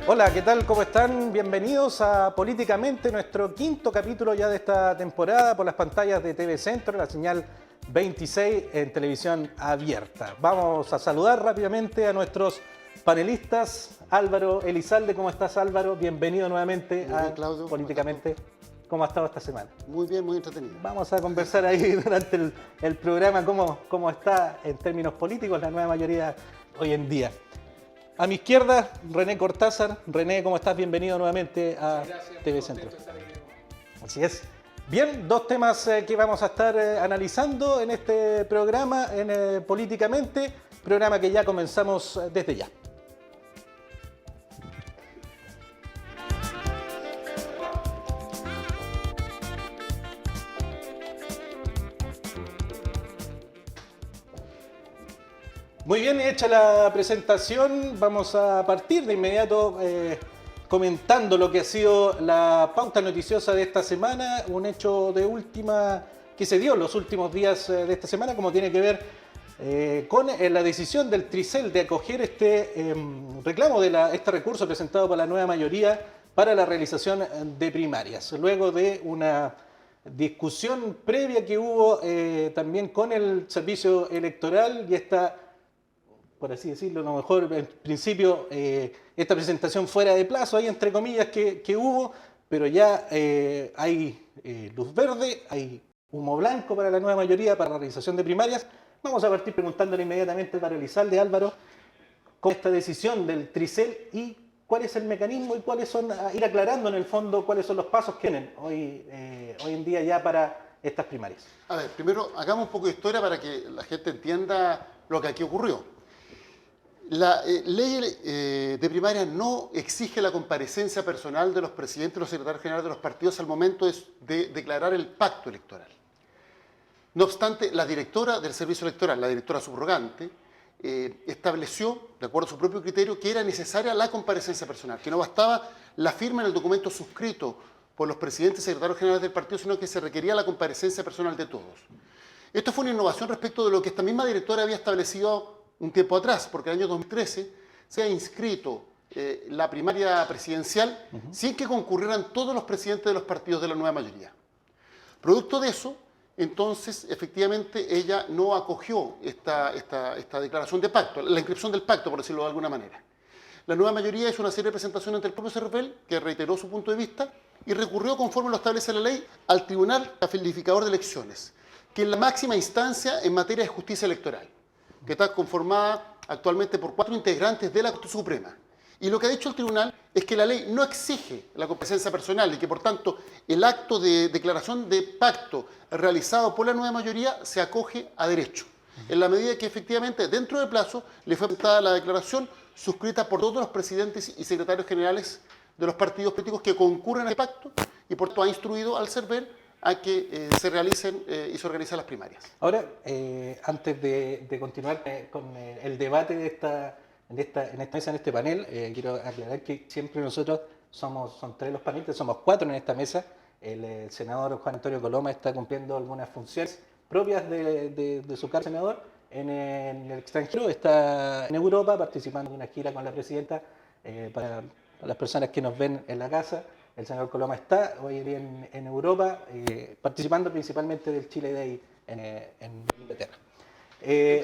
Hola, ¿qué tal? ¿Cómo están? Bienvenidos a Políticamente, nuestro quinto capítulo ya de esta temporada por las pantallas de TV Centro, la señal 26 en televisión abierta. Vamos a saludar rápidamente a nuestros panelistas. Álvaro Elizalde, ¿cómo estás, Álvaro? Bienvenido nuevamente Muy bien, a Claudio. Políticamente. ¿Cómo ha estado esta semana? Muy bien, muy entretenido. Vamos a conversar ahí durante el programa cómo está en términos políticos la nueva mayoría hoy en día. A mi izquierda, René Cortázar. René, ¿cómo estás? Bienvenido nuevamente a TV Centro. Así es. Bien, dos temas que vamos a estar analizando en este programa, en Políticamente, programa que ya comenzamos desde ya. Muy bien, hecha la presentación, vamos a partir de inmediato comentando lo que ha sido la pauta noticiosa de esta semana, un hecho de última que se dio en los últimos días de esta semana, como tiene que ver con la decisión del Tricel de acoger este reclamo este recurso presentado por la nueva mayoría para la realización de primarias, luego de una discusión previa que hubo también con el servicio electoral y esta, por así decirlo, a lo mejor en principio esta presentación fuera de plazo, hay entre comillas que hubo, pero ya hay luz verde, hay humo blanco para la nueva mayoría para la realización de primarias. Vamos a partir preguntándole inmediatamente para Elizalde, Álvaro, con esta decisión del Tricel y cuál es el mecanismo y cuáles son, ir aclarando en el fondo cuáles son los pasos que tienen hoy en día ya para estas primarias. A ver, primero hagamos un poco de historia para que la gente entienda lo que aquí ocurrió. La ley de primarias no exige la comparecencia personal de los presidentes y los secretarios generales de los partidos al momento de declarar el pacto electoral. No obstante, la directora del servicio electoral, la directora subrogante, estableció, de acuerdo a su propio criterio, que era necesaria la comparecencia personal, que no bastaba la firma en el documento suscrito por los presidentes y secretarios generales del partido, sino que se requería la comparecencia personal de todos. Esto fue una innovación respecto de lo que esta misma directora había establecido un tiempo atrás, porque en el año 2013 se ha inscrito la primaria presidencial sin que concurrieran todos los presidentes de los partidos de la nueva mayoría. Producto de eso, entonces, efectivamente, ella no acogió esta declaración de pacto, la inscripción del pacto, por decirlo de alguna manera. La nueva mayoría hizo una serie de presentaciones ante el propio CERVEL, que reiteró su punto de vista, y recurrió, conforme lo establece la ley, al Tribunal Calificador de Elecciones, que es la máxima instancia en materia de justicia electoral, que está conformada actualmente por 4 integrantes de la Corte Suprema. Y lo que ha dicho el tribunal es que la ley no exige la comparecencia personal y que, por tanto, el acto de declaración de pacto realizado por la nueva mayoría se acoge a derecho, en la medida que efectivamente dentro del plazo le fue presentada la declaración suscrita por todos los presidentes y secretarios generales de los partidos políticos que concurren a este pacto y por tanto ha instruido al CERVEL a que se realicen y se organicen las primarias. Ahora, antes de continuar con el debate en esta mesa, en este panel, quiero aclarar que siempre nosotros son 3 los panelistas, somos 4 en esta mesa. El senador Juan Antonio Coloma está cumpliendo algunas funciones propias de su cargo de senador en el extranjero, está en Europa participando en una gira con la presidenta para las personas que nos ven en la casa. El senador Coloma está hoy día en Europa, participando principalmente del Chile Day en Inglaterra.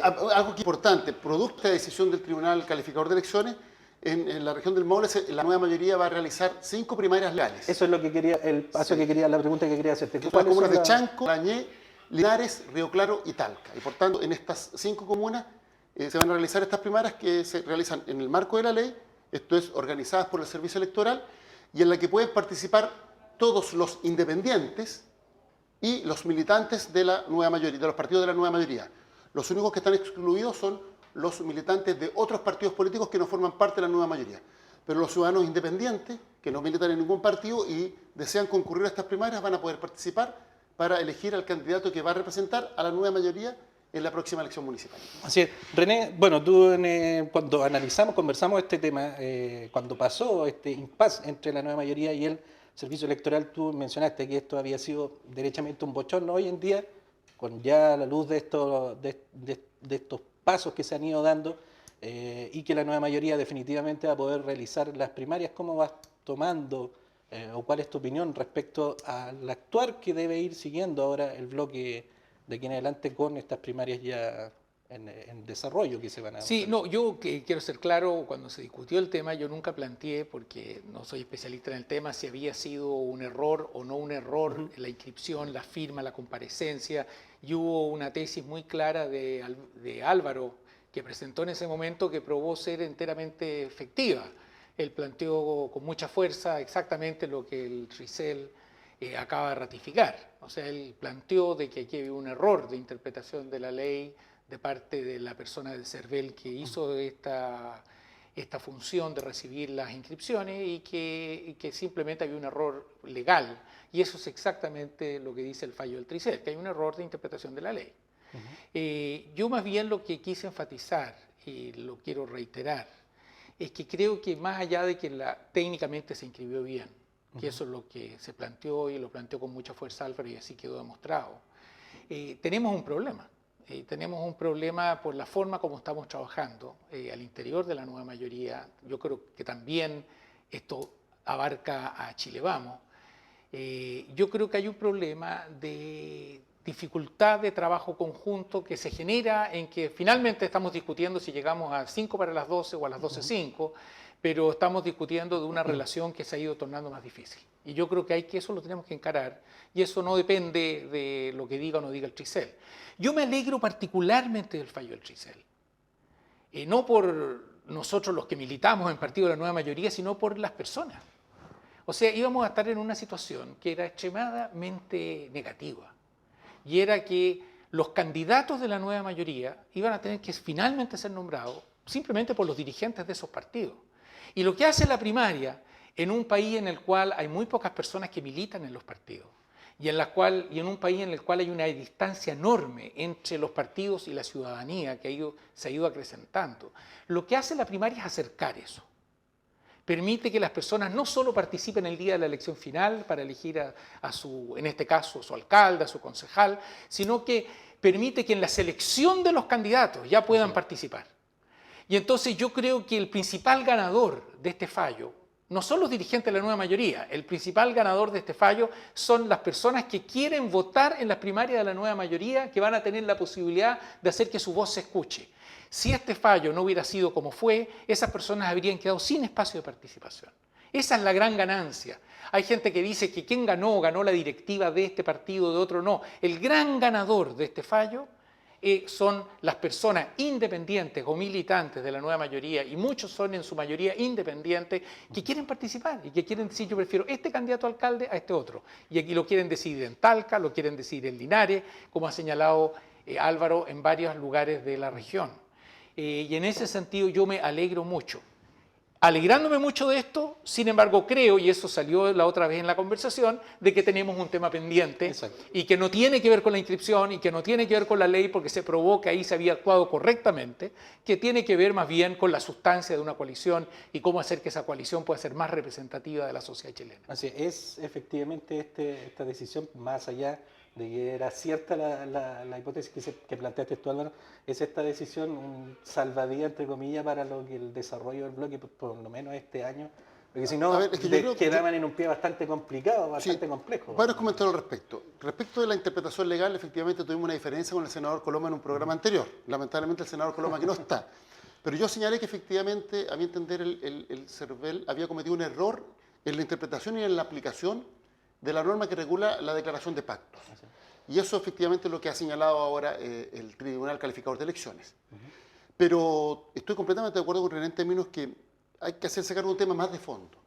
Algo que es importante, producto de la decisión del Tribunal Calificador de Elecciones, en la región del Maule la nueva mayoría va a realizar 5 primarias legales. Eso es lo que quería, el paso que quería, la pregunta que quería hacerte. Las comunas de Chanco, Lañé, Linares, Río Claro y Talca. Y por tanto, en estas 5 comunas se van a realizar estas primarias que se realizan en el marco de la ley, esto es, organizadas por el Servicio Electoral, y en la que pueden participar todos los independientes y los militantes de la nueva mayoría, de los partidos de la nueva mayoría. Los únicos que están excluidos son los militantes de otros partidos políticos que no forman parte de la nueva mayoría. Pero los ciudadanos independientes, que no militan en ningún partido y desean concurrir a estas primarias, van a poder participar para elegir al candidato que va a representar a la nueva mayoría en la próxima elección municipal. Así es. René, bueno, tú cuando conversamos este tema, cuando pasó este impasse entre la nueva mayoría y el servicio electoral, tú mencionaste que esto había sido derechamente un bochorno. Hoy en día, con ya la luz de estos pasos que se han ido dando, y que la nueva mayoría definitivamente va a poder realizar las primarias. ¿Cómo vas tomando o cuál es tu opinión respecto al actuar que debe ir siguiendo ahora el bloque de aquí en adelante con estas primarias ya en desarrollo que se van a Sí, realizar? no, yo quiero ser claro, cuando se discutió el tema, yo nunca planteé, porque no soy especialista en el tema, si había sido un error o no un error la inscripción, la firma, la comparecencia. Y hubo una tesis muy clara de Álvaro, que presentó en ese momento, que probó ser enteramente efectiva. Él planteó con mucha fuerza exactamente lo que el Tricel acaba de ratificar. O sea, él planteó de que aquí había un error de interpretación de la ley de parte de la persona del CERVEL que hizo esta función de recibir las inscripciones y que simplemente había un error legal. Y eso es exactamente lo que dice el fallo del Tricel, que hay un error de interpretación de la ley. Yo más bien lo que quise enfatizar, y lo quiero reiterar, es que creo que más allá de que técnicamente se inscribió bien, que eso es lo que se planteó y lo planteó con mucha fuerza Álvaro y así quedó demostrado, tenemos un problema. Tenemos un problema por la forma como estamos trabajando al interior de la nueva mayoría. Yo creo que también esto abarca a Chile Vamos. Yo creo que hay un problema de dificultad de trabajo conjunto que se genera en que finalmente estamos discutiendo si llegamos a 5 para las 12 o a las 12:05, pero estamos discutiendo de una relación que se ha ido tornando más difícil. Y yo creo que eso lo tenemos que encarar, y eso no depende de lo que diga o no diga el Tricel. Yo me alegro particularmente del fallo del Tricel, no por nosotros los que militamos en el Partido de la Nueva Mayoría, sino por las personas. O sea, íbamos a estar en una situación que era extremadamente negativa, y era que los candidatos de la nueva mayoría iban a tener que finalmente ser nombrados simplemente por los dirigentes de esos partidos. Y lo que hace la primaria en un país en el cual hay muy pocas personas que militan en los partidos, y en un país en el cual hay una distancia enorme entre los partidos y la ciudadanía que se ha ido acrecentando, lo que hace la primaria es acercar eso. Permite que las personas no solo participen el día de la elección final para elegir en este caso, a su alcalde, a su concejal, sino que permite que en la selección de los candidatos ya puedan participar. Y entonces yo creo que el principal ganador de este fallo no son los dirigentes de la nueva mayoría, el principal ganador de este fallo son las personas que quieren votar en las primarias de la nueva mayoría, que van a tener la posibilidad de hacer que su voz se escuche. Si este fallo no hubiera sido como fue, esas personas habrían quedado sin espacio de participación. Esa es la gran ganancia. Hay gente que dice que quien ganó la directiva de este partido, de otro no. El gran ganador de este fallo son las personas independientes o militantes de la nueva mayoría, y muchos son en su mayoría independientes, que quieren participar y que quieren decir: yo prefiero este candidato a alcalde a este otro. Y aquí lo quieren decidir en Talca, lo quieren decidir en Linares, como ha señalado Álvaro, en varios lugares de la región. Y en ese sentido yo me alegro mucho. Alegrándome mucho de esto, sin embargo creo, y eso salió la otra vez en la conversación, de que tenemos un tema pendiente. Exacto. Y que no tiene que ver con la inscripción y que no tiene que ver con la ley, porque se probó que ahí se había actuado correctamente, que tiene que ver más bien con la sustancia de una coalición y cómo hacer que esa coalición pueda ser más representativa de la sociedad chilena. Así es, efectivamente esta decisión, más allá de que era cierta la hipótesis que planteaste tú, Álvaro, es esta decisión un salvadía, entre comillas, para lo que el desarrollo del bloque, por lo menos este año, porque si no, quedaban en un pie bastante complicado, bastante complejo. Varios comentarios al respecto. Respecto de la interpretación legal, efectivamente tuvimos una diferencia con el senador Coloma en un programa anterior. Lamentablemente el senador Coloma aquí no está. Pero yo señalé que efectivamente, a mi entender, el CERVEL había cometido un error en la interpretación y en la aplicación de la norma que regula la declaración de pactos. Y eso efectivamente es lo que ha señalado ahora el Tribunal Calificador de Elecciones. Pero estoy completamente de acuerdo con René en términos que hay que hacerse cargo de un tema más de fondo.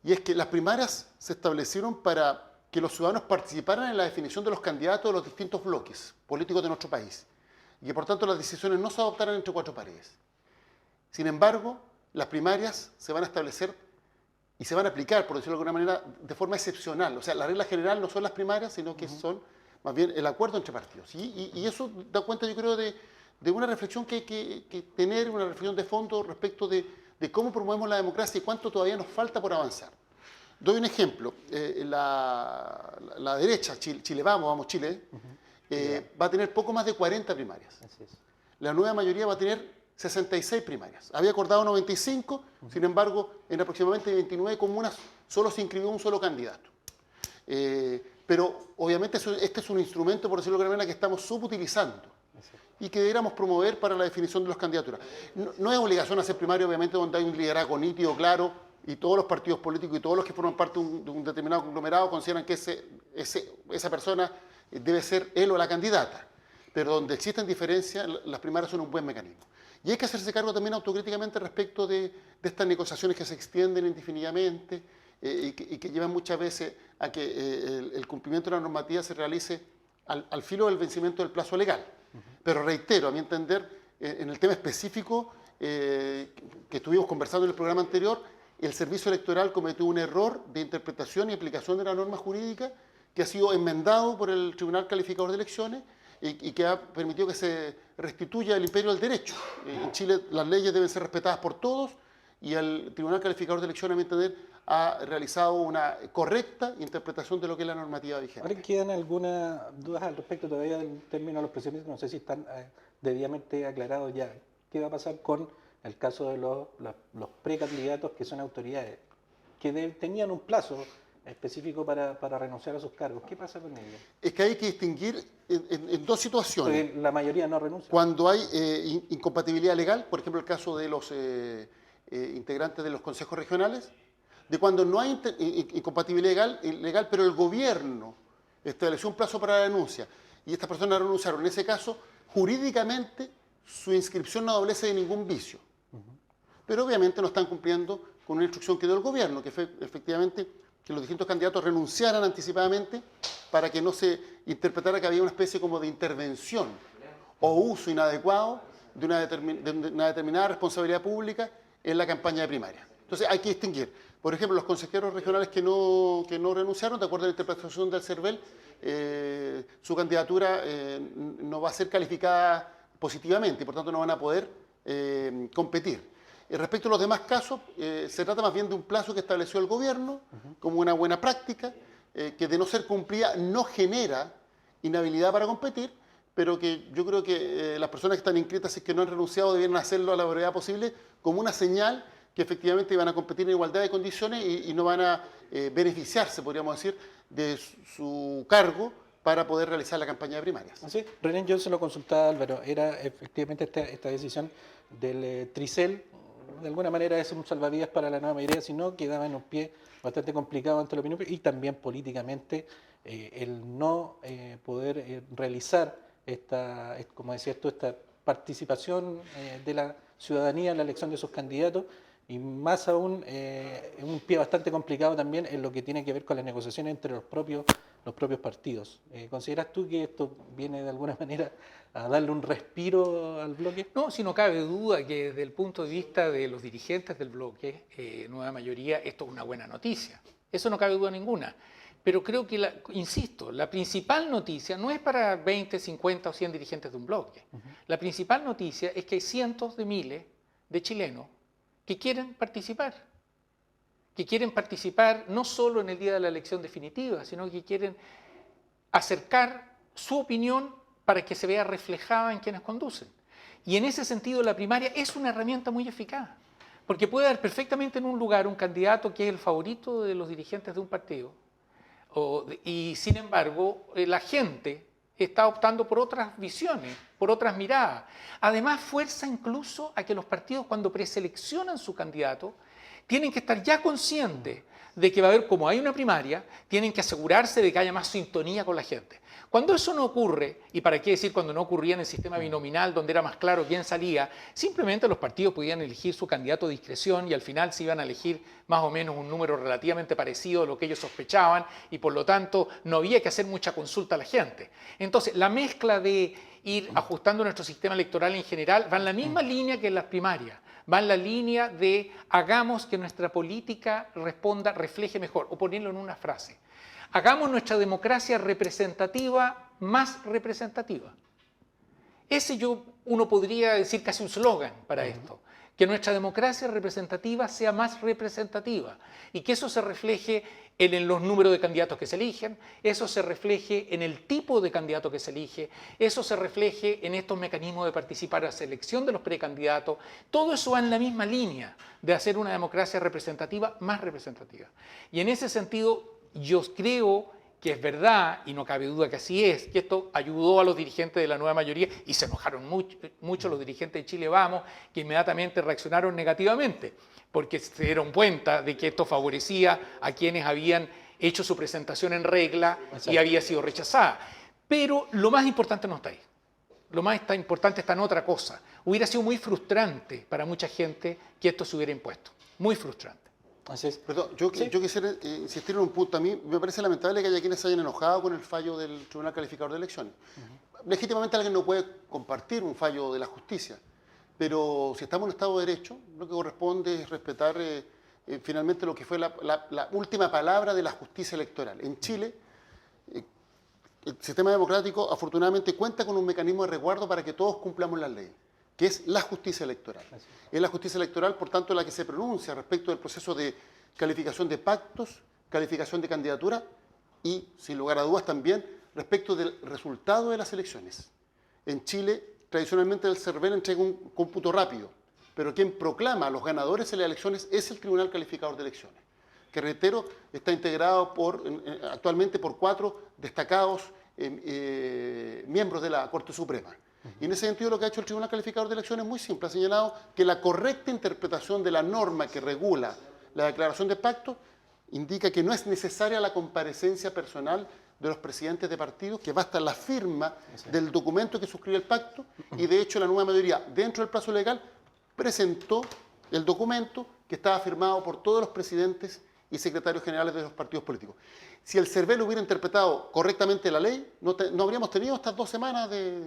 Y es que las primarias se establecieron para que los ciudadanos participaran en la definición de los candidatos de los distintos bloques políticos de nuestro país. Y que por tanto las decisiones no se adoptaran entre cuatro paredes. Sin embargo, las primarias se van a establecer y se van a aplicar, por decirlo de alguna manera, de forma excepcional. O sea, la regla general no son las primarias, sino que son más bien el acuerdo entre partidos. Y eso da cuenta, yo creo, de una reflexión que hay que tener, una reflexión de fondo respecto de cómo promovemos la democracia y cuánto todavía nos falta por avanzar. Doy un ejemplo. La derecha, Chile Vamos Chile, va a tener poco más de 40 primarias. Así es. La nueva mayoría va a tener 66 primarias. Había acordado 95, sin embargo, en aproximadamente 29 comunas solo se inscribió un solo candidato. Pero obviamente este es un instrumento, por decirlo de alguna manera, que estamos subutilizando y que deberíamos promover para la definición de las candidaturas. No es obligación hacer primaria, obviamente, donde hay un liderazgo nítido, claro, y todos los partidos políticos y todos los que forman parte de un determinado conglomerado consideran que esa persona debe ser él o la candidata. Pero donde existen diferencias, las primarias son un buen mecanismo. Y hay que hacerse cargo también autocríticamente respecto de estas negociaciones que se extienden indefinidamente y que llevan muchas veces a que el cumplimiento de la normativa se realice al filo del vencimiento del plazo legal. Pero reitero, a mi entender, en el tema específico que estuvimos conversando en el programa anterior, el Servicio Electoral cometió un error de interpretación y aplicación de la norma jurídica que ha sido enmendado por el Tribunal Calificador de Elecciones y que ha permitido que se restituya el imperio del derecho. En Chile las leyes deben ser respetadas por todos y el Tribunal Calificador de Elecciones, a mi entender, ha realizado una correcta interpretación de lo que es la normativa vigente. Ahora quedan algunas dudas al respecto todavía del término de los presidentes, no sé si están debidamente aclarados ya. ¿Qué va a pasar con el caso de los precandidatos que son autoridades, que tenían un plazo específico para renunciar a sus cargos? ¿Qué pasa con ellos? Es que hay que distinguir en dos situaciones. Porque la mayoría no renuncia. Cuando hay incompatibilidad legal, por ejemplo el caso de los integrantes de los consejos regionales, de cuando no hay incompatibilidad legal, pero el gobierno estableció un plazo para la denuncia y estas personas renunciaron. En ese caso, jurídicamente, su inscripción no adolece de ningún vicio. Pero obviamente no están cumpliendo con una instrucción que dio el gobierno, que fue efectivamente que los distintos candidatos renunciaran anticipadamente para que no se interpretara que había una especie como de intervención o uso inadecuado de una determinada responsabilidad pública en la campaña de primaria. Entonces hay que distinguir. Por ejemplo, los consejeros regionales que no renunciaron, de acuerdo a la interpretación del CERVEL, su candidatura no va a ser calificada positivamente y por tanto no van a poder competir. Respecto a los demás casos, se trata más bien de un plazo que estableció el gobierno como una buena práctica, que de no ser cumplida no genera inhabilidad para competir, pero que yo creo que las personas que están inscritas y que no han renunciado debieran hacerlo a la brevedad posible como una señal que efectivamente van a competir en igualdad de condiciones y no van a beneficiarse, podríamos decir, de su cargo para poder realizar la campaña de primarias. ¿Sí? René, yo se lo consultaba, Álvaro, era efectivamente esta decisión del Tricel, de alguna manera es un salvavidas para la nueva mayoría, si no quedaba en un pie bastante complicado ante la opinión y también políticamente el no poder realizar como decías tú, esta participación de la ciudadanía en la elección de sus candidatos y más aún un pie bastante complicado también en lo que tiene que ver con las negociaciones entre los propios partidos. ¿Consideras tú que esto viene de alguna manera a darle un respiro al bloque? No, si no cabe duda que desde el punto de vista de los dirigentes del bloque, nueva mayoría, esto es una buena noticia. Eso no cabe duda ninguna. Pero creo que, insisto, la principal noticia no es para 20, 50 o 100 dirigentes de un bloque. La principal noticia es que hay cientos de miles de chilenos que quieren participar no solo en el día de la elección definitiva, sino que quieren acercar su opinión para que se vea reflejada en quienes conducen. Y en ese sentido la primaria es una herramienta muy eficaz, porque puede haber perfectamente en un lugar un candidato que es el favorito de los dirigentes de un partido, y sin embargo la gente está optando por otras visiones, por otras miradas. Además, fuerza incluso a que los partidos, cuando preseleccionan su candidato, tienen que estar ya conscientes de que va a haber, como hay una primaria, tienen que asegurarse de que haya más sintonía con la gente. Cuando eso no ocurre, y para qué decir cuando no ocurría en el sistema binominal, donde era más claro quién salía, simplemente los partidos podían elegir su candidato a discreción y al final se iban a elegir más o menos un número relativamente parecido a lo que ellos sospechaban y por lo tanto no había que hacer mucha consulta a la gente. Entonces, la mezcla de ir ajustando nuestro sistema electoral en general va en la misma línea que en las primarias. Va en la línea de hagamos que nuestra política refleje mejor, o ponerlo en una frase. Hagamos nuestra democracia representativa más representativa. Uno podría decir casi un slogan para esto. que nuestra democracia representativa sea más representativa y que eso se refleje en los números de candidatos que se eligen, eso se refleje en el tipo de candidato que se elige, eso se refleje en estos mecanismos de participar en la selección de los precandidatos. Todo eso va en la misma línea de hacer una democracia representativa más representativa. Y en ese sentido, yo creo que es verdad, y no cabe duda que así es, que esto ayudó a los dirigentes de la nueva mayoría, y se enojaron mucho los dirigentes de Chile Vamos, que inmediatamente reaccionaron negativamente, porque se dieron cuenta de que esto favorecía a quienes habían hecho su presentación en regla y había sido rechazada. Pero lo más importante no está ahí. Lo más importante está en otra cosa. Hubiera sido muy frustrante para mucha gente que esto se hubiera impuesto. Muy frustrante. Así es. Perdón, yo quisiera insistir en un punto. A mí me parece lamentable que haya quienes se hayan enojado con el fallo del Tribunal Calificador de Elecciones. Legítimamente alguien no puede compartir un fallo de la justicia, pero si estamos en Estado de Derecho, lo que corresponde es respetar finalmente lo que fue la última palabra de la justicia electoral. En Chile, el sistema democrático afortunadamente cuenta con un mecanismo de resguardo para que todos cumplamos las leyes, que es la justicia electoral. Es la justicia electoral, por tanto, la que se pronuncia respecto del proceso de calificación de pactos, calificación de candidatura y, sin lugar a dudas, también respecto del resultado de las elecciones. En Chile, tradicionalmente el CERVEL entrega un cómputo rápido, pero quien proclama a los ganadores de las elecciones es el Tribunal Calificador de Elecciones, que, reitero, está integrado actualmente por 4 destacados miembros de la Corte Suprema. Y en ese sentido lo que ha hecho el Tribunal Calificador de Elecciones es muy simple. Ha señalado que la correcta interpretación de la norma que regula la declaración de pacto indica que no es necesaria la comparecencia personal de los presidentes de partidos, que basta la firma del documento que suscribe el pacto, y de hecho la nueva mayoría, dentro del plazo legal, presentó el documento que estaba firmado por todos los presidentes y secretarios generales de los partidos políticos. Si el CERVEL hubiera interpretado correctamente la ley, no habríamos tenido estas 2 semanas de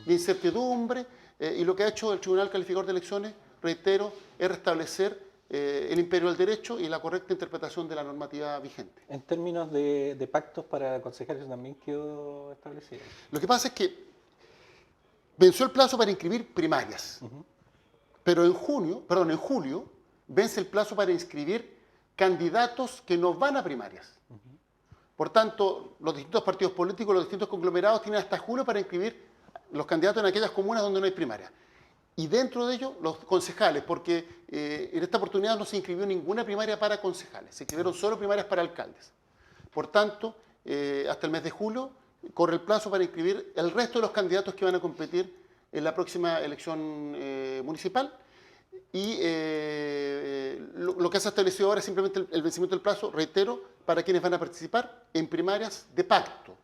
incertidumbre, y lo que ha hecho el Tribunal Calificador de Elecciones, reitero, es restablecer el imperio del derecho y la correcta interpretación de la normativa vigente. En términos de pactos para concejales también quedó establecido. Lo que pasa es que venció el plazo para inscribir primarias, pero en julio vence el plazo para inscribir candidatos que no van a primarias. Por tanto, los distintos partidos políticos, los distintos conglomerados tienen hasta julio para inscribir los candidatos en aquellas comunas donde no hay primarias. Y dentro de ellos, los concejales, porque en esta oportunidad no se inscribió ninguna primaria para concejales, se inscribieron solo primarias para alcaldes. Por tanto, hasta el mes de julio corre el plazo para inscribir el resto de los candidatos que van a competir en la próxima elección municipal. Y lo que se ha establecido ahora es simplemente el vencimiento del plazo, reitero, para quienes van a participar en primarias de pacto.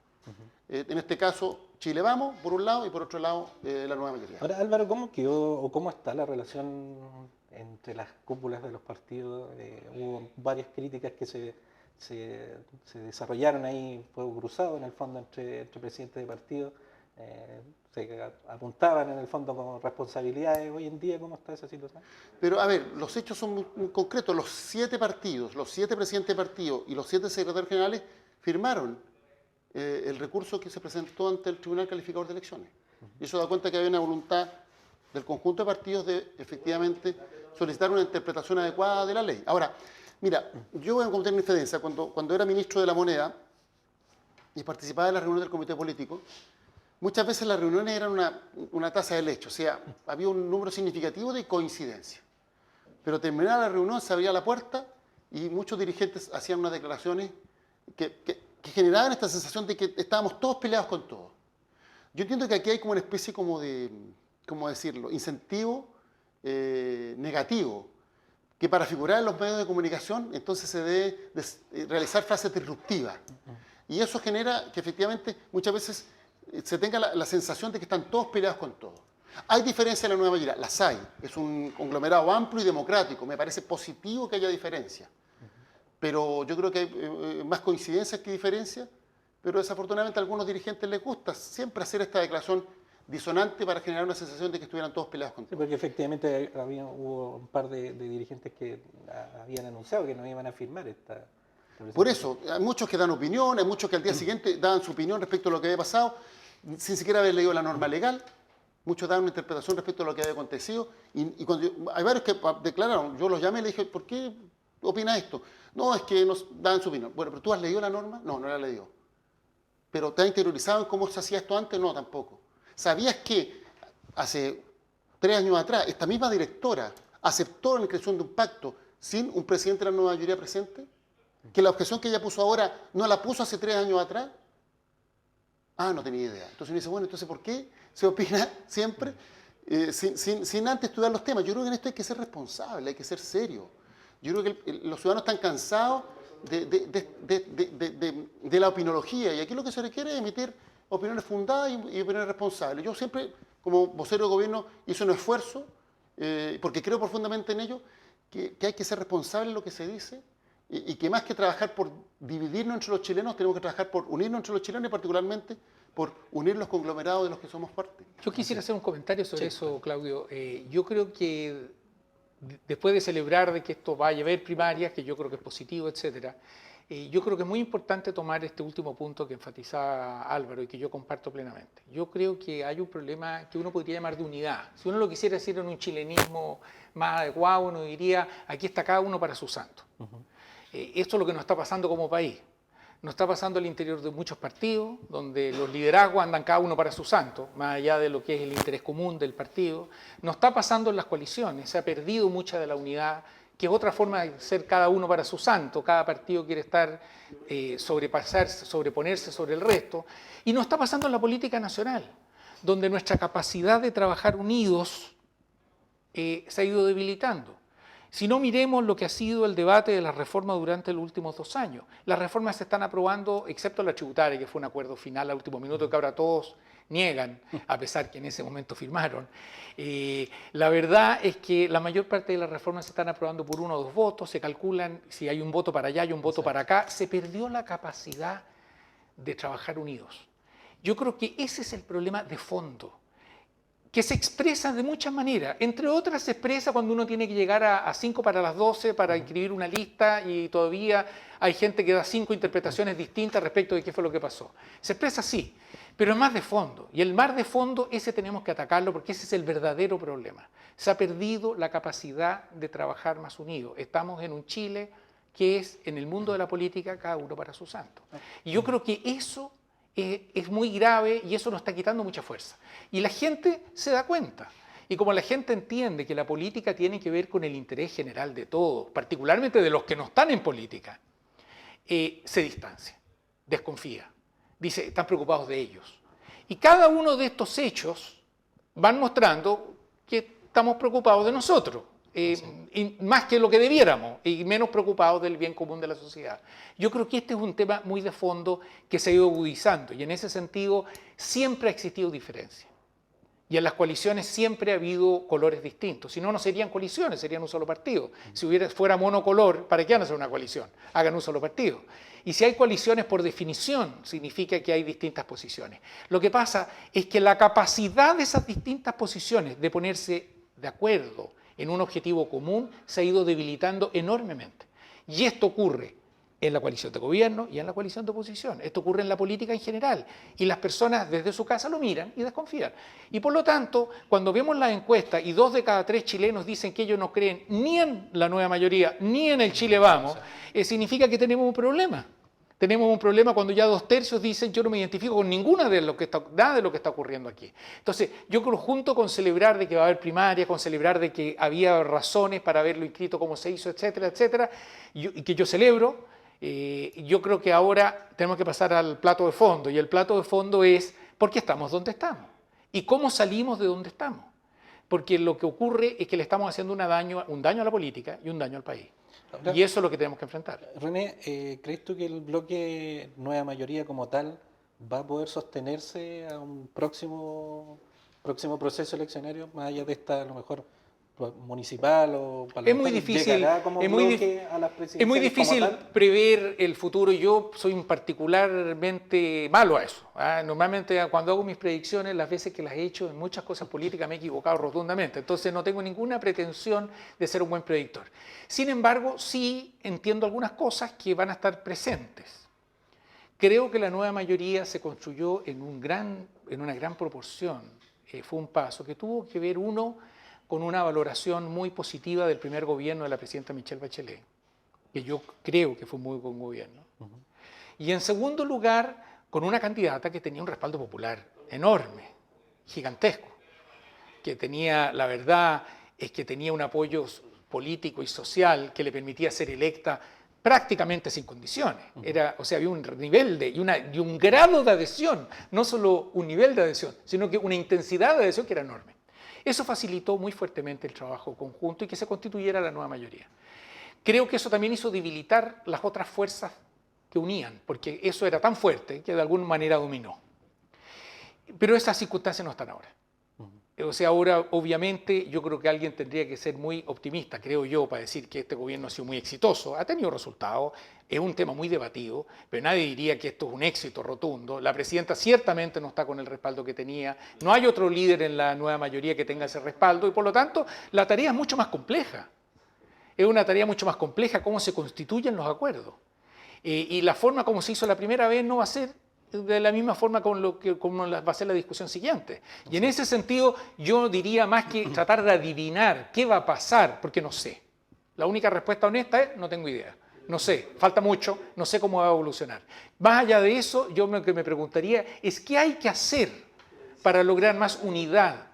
En este caso, Chile Vamos, por un lado, y por otro lado, la nueva mayoría. Ahora, Álvaro, ¿cómo quedó o cómo está la relación entre las cúpulas de los partidos? Hubo varias críticas que se desarrollaron ahí, fuego cruzado en el fondo entre presidentes de partidos. Se apuntaban en el fondo como responsabilidades. Hoy en día, ¿cómo está esa situación? Pero, a ver, los hechos son muy concretos. Los 7 partidos, los 7 presidentes de partido y los 7 secretarios generales firmaron el recurso que se presentó ante el Tribunal Calificador de Elecciones. Y eso da cuenta que había una voluntad del conjunto de partidos de, efectivamente, solicitar una interpretación adecuada de la ley. Ahora, mira, yo voy a cometer una infidencia. Cuando era ministro de la Moneda y participaba en las reuniones del comité político, muchas veces las reuniones eran una taza de leche, o sea, había un número significativo de coincidencias. Pero terminaba la reunión, se abría la puerta y muchos dirigentes hacían unas declaraciones que generaban esta sensación de que estábamos todos peleados con todos. Yo entiendo que aquí hay como una especie como de, ¿cómo decirlo?, incentivo negativo, que para figurar en los medios de comunicación entonces se debe realizar frases disruptivas. Y eso genera que efectivamente muchas veces se tenga la sensación de que están todos peleados con todos. Hay diferencias en la nueva mayoría, las hay. Es un conglomerado amplio y democrático. Me parece positivo que haya diferencias. Pero yo creo que hay más coincidencias que diferencias. Pero desafortunadamente a algunos dirigentes les gusta siempre hacer esta declaración disonante para generar una sensación de que estuvieran todos peleados con todos. Sí, porque efectivamente hubo un par de dirigentes que habían anunciado que no iban a firmar esta. Por eso, hay muchos que dan opinión, hay muchos que al día siguiente daban su opinión respecto a lo que había pasado, sin siquiera haber leído la norma legal. Muchos dan una interpretación respecto a lo que había acontecido y hay varios que declararon, yo los llamé y le dije, ¿por qué opina esto? No, es que nos dan su opinión. Bueno, pero ¿tú has leído la norma? No, no la he leído. ¿Pero te has interiorizado en cómo se hacía esto antes? No, tampoco. ¿Sabías que hace 3 años atrás esta misma directora aceptó la creación de un pacto sin un presidente de la nueva mayoría presente? ¿Que la objeción que ella puso ahora no la puso hace 3 años atrás? Ah, no tenía idea. Entonces me dice, bueno, entonces ¿por qué se opina siempre sin antes estudiar los temas? Yo creo que en esto hay que ser responsable, hay que ser serio. Yo creo que los ciudadanos están cansados de la opinología y aquí lo que se requiere es emitir opiniones fundadas y opiniones responsables. Yo siempre, como vocero de gobierno, hice un esfuerzo, porque creo profundamente en ello, que hay que ser responsable en lo que se dice y que más que trabajar por dividirnos entre los chilenos, tenemos que trabajar por unirnos entre los chilenos y particularmente por unir los conglomerados de los que somos parte. Yo quisiera hacer un comentario sobre eso, Claudio. Yo creo que después de celebrar de que esto vaya a haber primarias, que yo creo que es positivo, etcétera, yo creo que es muy importante tomar este último punto que enfatizaba Álvaro y que yo comparto plenamente. Yo creo que hay un problema que uno podría llamar de unidad. Si uno lo quisiera decir en un chilenismo más adecuado, uno diría, aquí está cada uno para su santo. Esto es lo que nos está pasando como país. Nos está pasando al interior de muchos partidos, donde los liderazgos andan cada uno para su santo, más allá de lo que es el interés común del partido. Nos está pasando en las coaliciones, se ha perdido mucha de la unidad, que es otra forma de ser cada uno para su santo. Cada partido quiere estar, sobreponerse sobre el resto. Y nos está pasando en la política nacional, donde nuestra capacidad de trabajar unidos se ha ido debilitando. Si no, miremos lo que ha sido el debate de las reformas durante los últimos 2 años. Las reformas se están aprobando, excepto la tributaria, que fue un acuerdo final a último minuto que ahora todos niegan, a pesar que en ese momento firmaron. La verdad es que la mayor parte de las reformas se están aprobando por 1 o 2 votos, se calculan si hay un voto para allá y un voto para acá. Se perdió la capacidad de trabajar unidos. Yo creo que ese es el problema de fondo, que se expresa de muchas maneras. Entre otras, se expresa cuando uno tiene que llegar a 5 para las 12 para inscribir una lista y todavía hay gente que da 5 interpretaciones distintas respecto de qué fue lo que pasó. Se expresa así, pero es más de fondo. Y el más de fondo, ese tenemos que atacarlo porque ese es el verdadero problema. Se ha perdido la capacidad de trabajar más unidos. Estamos en un Chile que es, en el mundo de la política, cada uno para su santo. Y yo creo que eso es muy grave y eso nos está quitando mucha fuerza. Y la gente se da cuenta. Y como la gente entiende que la política tiene que ver con el interés general de todos, particularmente de los que no están en política, se distancia, desconfía, dice, están preocupados de ellos. Y cada uno de estos hechos van mostrando que estamos preocupados de nosotros. Y más que lo que debiéramos y menos preocupados del bien común de la sociedad. Yo creo que este es un tema muy de fondo que se ha ido agudizando y en ese sentido siempre ha existido diferencia. Y en las coaliciones siempre ha habido colores distintos. Si no, no serían coaliciones, serían un solo partido. Si fuera monocolor, ¿para qué van a hacer una coalición? Hagan un solo partido. Y si hay coaliciones, por definición, significa que hay distintas posiciones. Lo que pasa es que la capacidad de esas distintas posiciones de ponerse de acuerdo en un objetivo común se ha ido debilitando enormemente. Y esto ocurre en la coalición de gobierno y en la coalición de oposición. Esto ocurre en la política en general. Y las personas desde su casa lo miran y desconfían. Y por lo tanto, cuando vemos las encuestas y 2 de cada 3 chilenos dicen que ellos no creen ni en la nueva mayoría ni en el Chile Vamos, significa que tenemos un problema. Tenemos un problema cuando ya 2/3 dicen yo no me identifico con nada de lo que está ocurriendo aquí. Entonces, yo creo junto con celebrar de que va a haber primaria, con celebrar de que había razones para haberlo inscrito como se hizo, etcétera, etcétera, y que yo celebro, yo creo que ahora tenemos que pasar al plato de fondo. Y el plato de fondo es ¿por qué estamos donde estamos? ¿Y cómo salimos de donde estamos? Porque lo que ocurre es que le estamos haciendo un daño a la política y un daño al país. Y eso es lo que tenemos que enfrentar. René, ¿crees tú que el bloque Nueva Mayoría como tal va a poder sostenerse a un próximo proceso eleccionario, más allá de esta, a lo mejor, municipal o parlamentaria? Es muy difícil, ¿Llegará como bloque a las presidenciales es muy difícil como tal? prever el futuro. Yo soy particularmente malo a eso. Normalmente cuando hago mis predicciones, las veces que las he hecho en muchas cosas políticas me he equivocado rotundamente. Entonces no tengo ninguna pretensión de ser un buen predictor. Sin embargo, sí entiendo algunas cosas que van a estar presentes. Creo que la nueva mayoría se construyó en una gran proporción fue un paso que tuvo que ver, uno, con una valoración muy positiva del primer gobierno de la presidenta Michelle Bachelet, que yo creo que fue un muy buen gobierno. Y en segundo lugar, con una candidata que tenía un respaldo popular enorme, gigantesco, que tenía, la verdad, es que tenía un apoyo político y social que le permitía ser electa prácticamente sin condiciones. O sea, había un nivel y un grado de adhesión, no solo un nivel de adhesión, sino que una intensidad de adhesión que era enorme. Eso facilitó muy fuertemente el trabajo conjunto y que se constituyera la nueva mayoría. Creo que eso también hizo debilitar las otras fuerzas que unían, porque eso era tan fuerte que de alguna manera dominó. Pero esas circunstancias no están ahora. O sea, ahora obviamente yo creo que alguien tendría que ser muy optimista, creo yo, para decir que este gobierno ha sido muy exitoso, ha tenido resultados, es un tema muy debatido, pero nadie diría que esto es un éxito rotundo. La presidenta ciertamente no está con el respaldo que tenía, no hay otro líder en la nueva mayoría que tenga ese respaldo y por lo tanto la tarea es mucho más compleja. Es una tarea mucho más compleja cómo se constituyen los acuerdos. Y la forma como se hizo la primera vez no va a ser de la misma forma como va a ser la discusión siguiente. Y en ese sentido yo diría más que tratar de adivinar qué va a pasar, porque no sé. La única respuesta honesta es no tengo idea. No sé, falta mucho, no sé cómo va a evolucionar. Más allá de eso, yo lo que me preguntaría es qué hay que hacer para lograr más unidad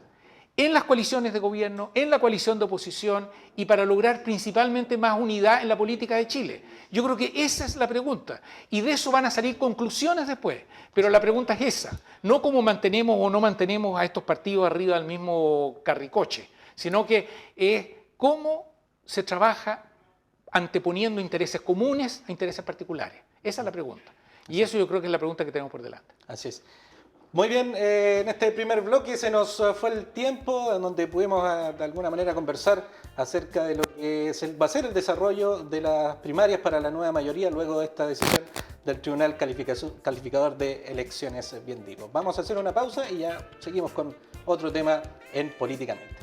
en las coaliciones de gobierno, en la coalición de oposición y para lograr principalmente más unidad en la política de Chile. Yo creo que esa es la pregunta y de eso van a salir conclusiones después, pero la pregunta es esa, no cómo mantenemos o no mantenemos a estos partidos arriba del mismo carricoche, sino que es cómo se trabaja anteponiendo intereses comunes a intereses particulares. Esa es la pregunta y eso yo creo que es la pregunta que tenemos por delante. Así es. Muy bien, en este primer bloque se nos fue el tiempo en donde pudimos de alguna manera conversar acerca de lo que va a ser el desarrollo de las primarias para la nueva mayoría luego de esta decisión del Tribunal Calificador de Elecciones, bien digo. Vamos a hacer una pausa y ya seguimos con otro tema en Políticamente.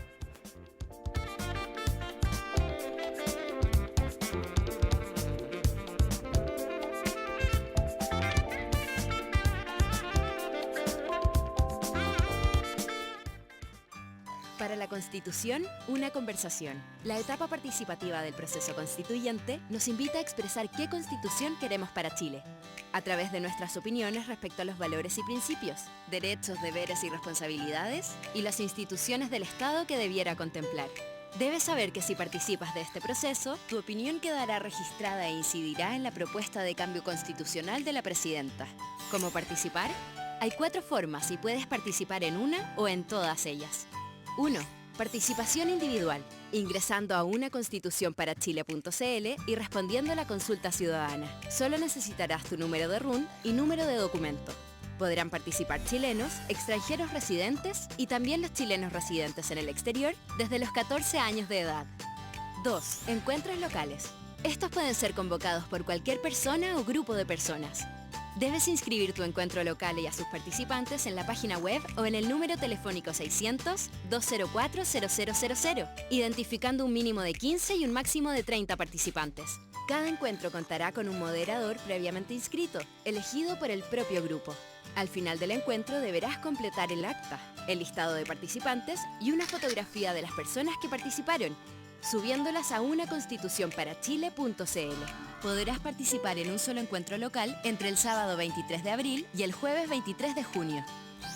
Para la Constitución, una conversación. La etapa participativa del proceso constituyente nos invita a expresar qué Constitución queremos para Chile, a través de nuestras opiniones respecto a los valores y principios, derechos, deberes y responsabilidades, y las instituciones del Estado que debiera contemplar. Debes saber que si participas de este proceso, tu opinión quedará registrada e incidirá en la propuesta de cambio constitucional de la presidenta. ¿Cómo participar? Hay 4 formas y puedes participar en una o en todas ellas. 1. Participación individual, ingresando a unaconstitucionparachile.cl y respondiendo a la consulta ciudadana. Solo necesitarás tu número de RUN y número de documento. Podrán participar chilenos, extranjeros residentes y también los chilenos residentes en el exterior desde los 14 años de edad. 2. Encuentros locales. Estos pueden ser convocados por cualquier persona o grupo de personas. Debes inscribir tu encuentro local y a sus participantes en la página web o en el número telefónico 600-204-0000, identificando un mínimo de 15 y un máximo de 30 participantes. Cada encuentro contará con un moderador previamente inscrito, elegido por el propio grupo. Al final del encuentro deberás completar el acta, el listado de participantes y una fotografía de las personas que participaron, subiéndolas a unaconstitucionparachile.cl. Podrás participar en un solo encuentro local entre el sábado 23 de abril y el jueves 23 de junio.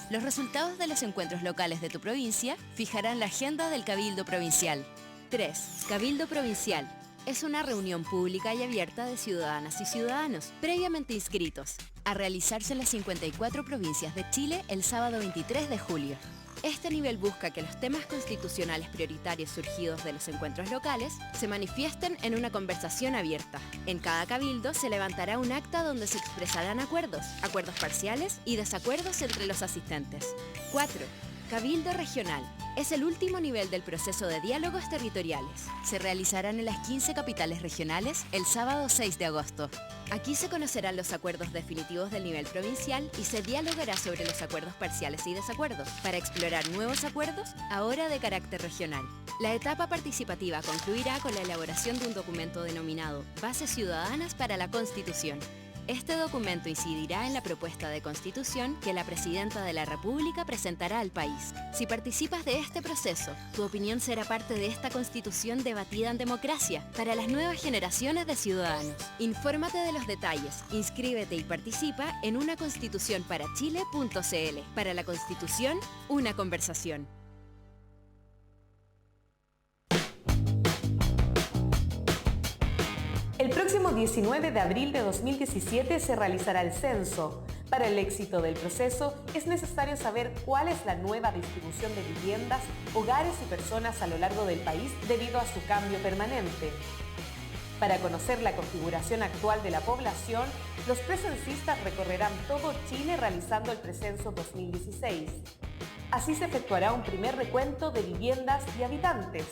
Los resultados de los encuentros locales de tu provincia fijarán la agenda del Cabildo Provincial. 3. Cabildo Provincial. Es una reunión pública y abierta de ciudadanas y ciudadanos previamente inscritos, a realizarse en las 54 provincias de Chile el sábado 23 de julio. Este nivel busca que los temas constitucionales prioritarios surgidos de los encuentros locales se manifiesten en una conversación abierta. En cada cabildo se levantará un acta donde se expresarán acuerdos parciales y desacuerdos entre los asistentes. 4. Cabildo Regional. Es el último nivel del proceso de diálogos territoriales. Se realizarán en las 15 capitales regionales el sábado 6 de agosto. Aquí se conocerán los acuerdos definitivos del nivel provincial y se dialogará sobre los acuerdos parciales y desacuerdos para explorar nuevos acuerdos, ahora de carácter regional. La etapa participativa concluirá con la elaboración de un documento denominado Bases Ciudadanas para la Constitución. Este documento incidirá en la propuesta de constitución que la Presidenta de la República presentará al país. Si participas de este proceso, tu opinión será parte de esta constitución debatida en democracia para las nuevas generaciones de ciudadanos. Infórmate de los detalles, inscríbete y participa en unaconstitucionparachile.cl. Para la Constitución, una conversación. El próximo 19 de abril de 2017 se realizará el censo. Para el éxito del proceso es necesario saber cuál es la nueva distribución de viviendas, hogares y personas a lo largo del país debido a su cambio permanente. Para conocer la configuración actual de la población, los precensistas recorrerán todo Chile realizando el precenso 2016. Así se efectuará un primer recuento de viviendas y habitantes.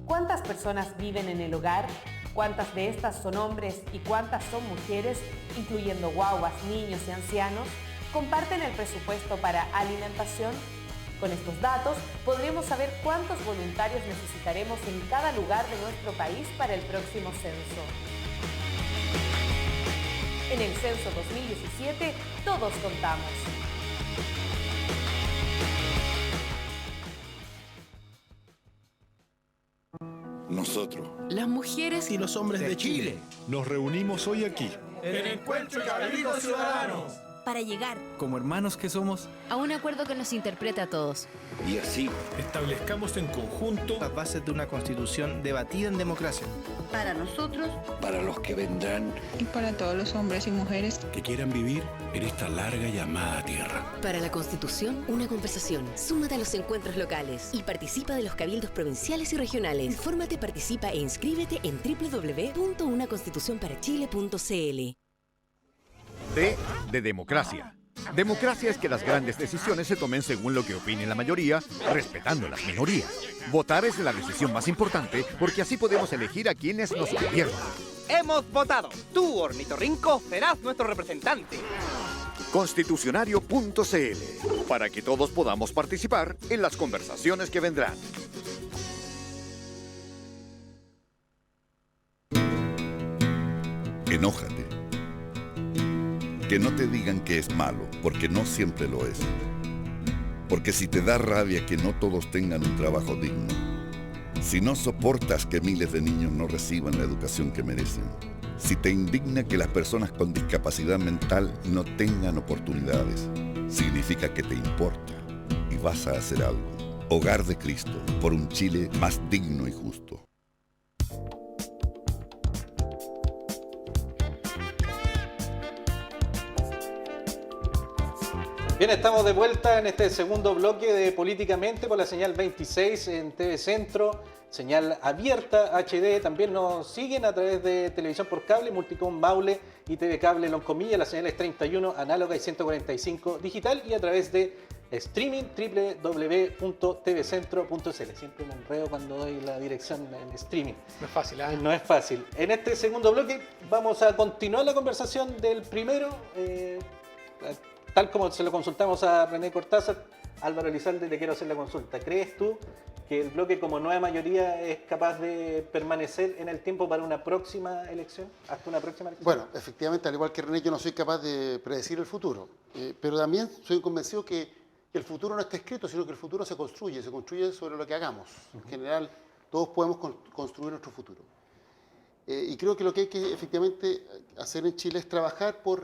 ¿Cuántas personas viven en el hogar? ¿Cuántas de estas son hombres y cuántas son mujeres, incluyendo guaguas, niños y ancianos? ¿Comparten el presupuesto para alimentación? Con estos datos podremos saber cuántos voluntarios necesitaremos en cada lugar de nuestro país para el próximo censo. En el censo 2017, todos contamos. Nosotros, las mujeres y los hombres de Chile, nos reunimos hoy aquí en Encuentro Cabildo Ciudadanos para llegar, como hermanos que somos, a un acuerdo que nos interprete a todos. y así establezcamos en conjunto las bases de una constitución debatida en democracia. Para nosotros, para los que vendrán, y para todos los hombres y mujeres que quieran vivir en esta larga y amada tierra. Para la Constitución, una conversación. Súmate a los encuentros locales y participa de los cabildos provinciales y regionales. Infórmate, participa e inscríbete en www.unaconstitucionparachile.cl. D de democracia. Democracia es que las grandes decisiones se tomen según lo que opine la mayoría, respetando las minorías. Votar es la decisión más importante porque así podemos elegir a quienes nos gobiernan. ¡Hemos votado! Tú, ornitorrinco, serás nuestro representante. Constitucionario.cl, para que todos podamos participar en las conversaciones que vendrán. enójate. Que no te digan que es malo, porque no siempre lo es. Porque si te da rabia que no todos tengan un trabajo digno, si no soportas que miles de niños no reciban la educación que merecen, si te indigna que las personas con discapacidad mental no tengan oportunidades, significa que te importa y vas a hacer algo. Hogar de Cristo, por un Chile más digno y justo. Bien, estamos de vuelta en este segundo bloque de Políticamente por la señal 26 en TV Centro, señal abierta HD. También nos siguen a través de televisión por cable, Multicom Maule y TV Cable Loncomilla, la señal es 31 análoga y 145 digital, y a través de streaming www.tvcentro.cl. Siempre me enredo cuando doy la dirección en streaming. No es fácil, ¿eh? No es fácil. En este segundo bloque vamos a continuar la conversación del primero. Tal como se lo consultamos a René Cortázar, Álvaro Elizalde, te quiero hacer la consulta. ¿Crees tú que el bloque como nueva mayoría es capaz de permanecer en el tiempo para una próxima elección? ¿Hasta una próxima elección? Bueno, efectivamente, al igual que René, yo no soy capaz de predecir el futuro. Pero también soy convencido que el futuro no está escrito, sino que el futuro se construye sobre lo que hagamos. En general, todos podemos construir nuestro futuro. Y creo que lo que hay que efectivamente hacer en Chile es trabajar por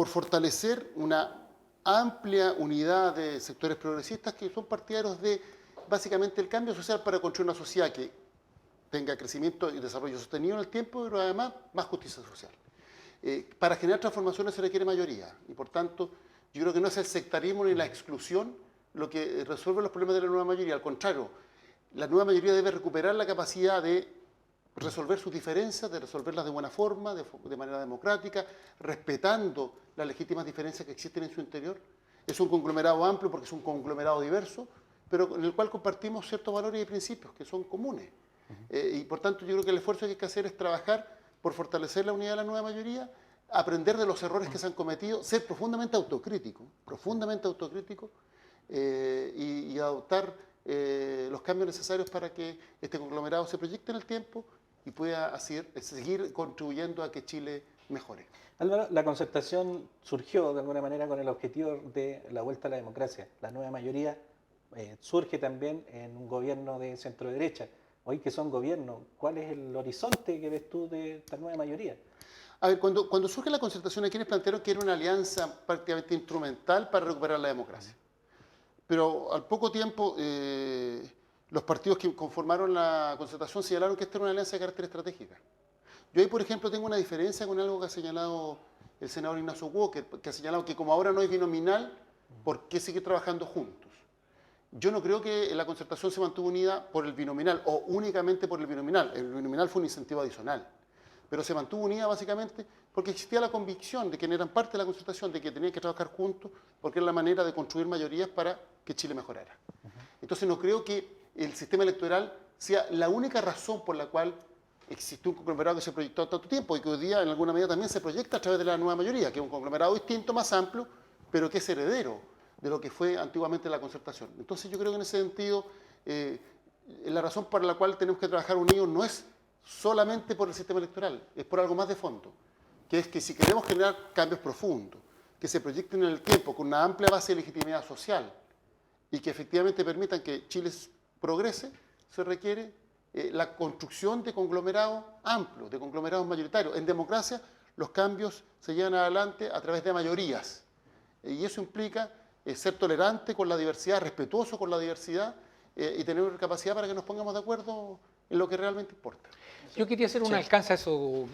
fortalecer una amplia unidad de sectores progresistas que son partidarios de, básicamente, el cambio social para construir una sociedad que tenga crecimiento y desarrollo sostenido en el tiempo, pero además más justicia social. Para generar transformaciones se requiere mayoría, y por tanto, yo creo que no es el sectarismo ni la exclusión lo que resuelve los problemas de la nueva mayoría. Al contrario, la nueva mayoría debe recuperar la capacidad de resolver sus diferencias, de resolverlas de buena forma, de manera democrática, respetando las legítimas diferencias que existen en su interior. Es un conglomerado amplio porque es un conglomerado diverso, pero en el cual compartimos ciertos valores y principios que son comunes. Y por tanto yo creo que el esfuerzo que hay que hacer es trabajar por fortalecer la unidad de la nueva mayoría, aprender de los errores que se han cometido, ser profundamente autocrítico y adoptar los cambios necesarios para que este conglomerado se proyecte en el tiempo y pueda así seguir contribuyendo a que Chile mejore. Álvaro, la concertación surgió de alguna manera con el objetivo de la vuelta a la democracia. La nueva mayoría surge también en un gobierno de centro-derecha. Hoy que son gobiernos, ¿cuál es el horizonte que ves tú de esta nueva mayoría? A ver, cuando surge la concertación, hay quienes plantearon que era una alianza prácticamente instrumental para recuperar la democracia. Pero al poco tiempo, los partidos que conformaron la concertación señalaron que esta era una alianza de carácter estratégica. Yo ahí, por ejemplo, tengo una diferencia con algo que ha señalado el senador Ignacio Walker, que ha señalado que como ahora no hay binominal, ¿por qué seguir trabajando juntos? Yo no creo que la concertación se mantuvo unida por el binominal o únicamente por el binominal. El binominal fue un incentivo adicional, pero se mantuvo unida básicamente porque existía la convicción de quienes eran parte de la concertación de que tenían que trabajar juntos porque era la manera de construir mayorías para que Chile mejorara. Entonces no creo que el sistema electoral sea la única razón por la cual existe un conglomerado que se proyectó tanto tiempo y que hoy día en alguna medida también se proyecta a través de la nueva mayoría, que es un conglomerado distinto, más amplio, pero que es heredero de lo que fue antiguamente la concertación. Entonces yo creo que en ese sentido la razón por la cual tenemos que trabajar unidos no es solamente por el sistema electoral, es por algo más de fondo, que es que si queremos generar cambios profundos, que se proyecten en el tiempo con una amplia base de legitimidad social y que efectivamente permitan que Chile progrese, se requiere la construcción de conglomerados amplios, de conglomerados mayoritarios. En democracia los cambios se llevan adelante a través de mayorías y eso implica ser tolerante con la diversidad, respetuoso con la diversidad y tener capacidad para que nos pongamos de acuerdo en lo que realmente importa. Yo quería hacer un alcance a eso,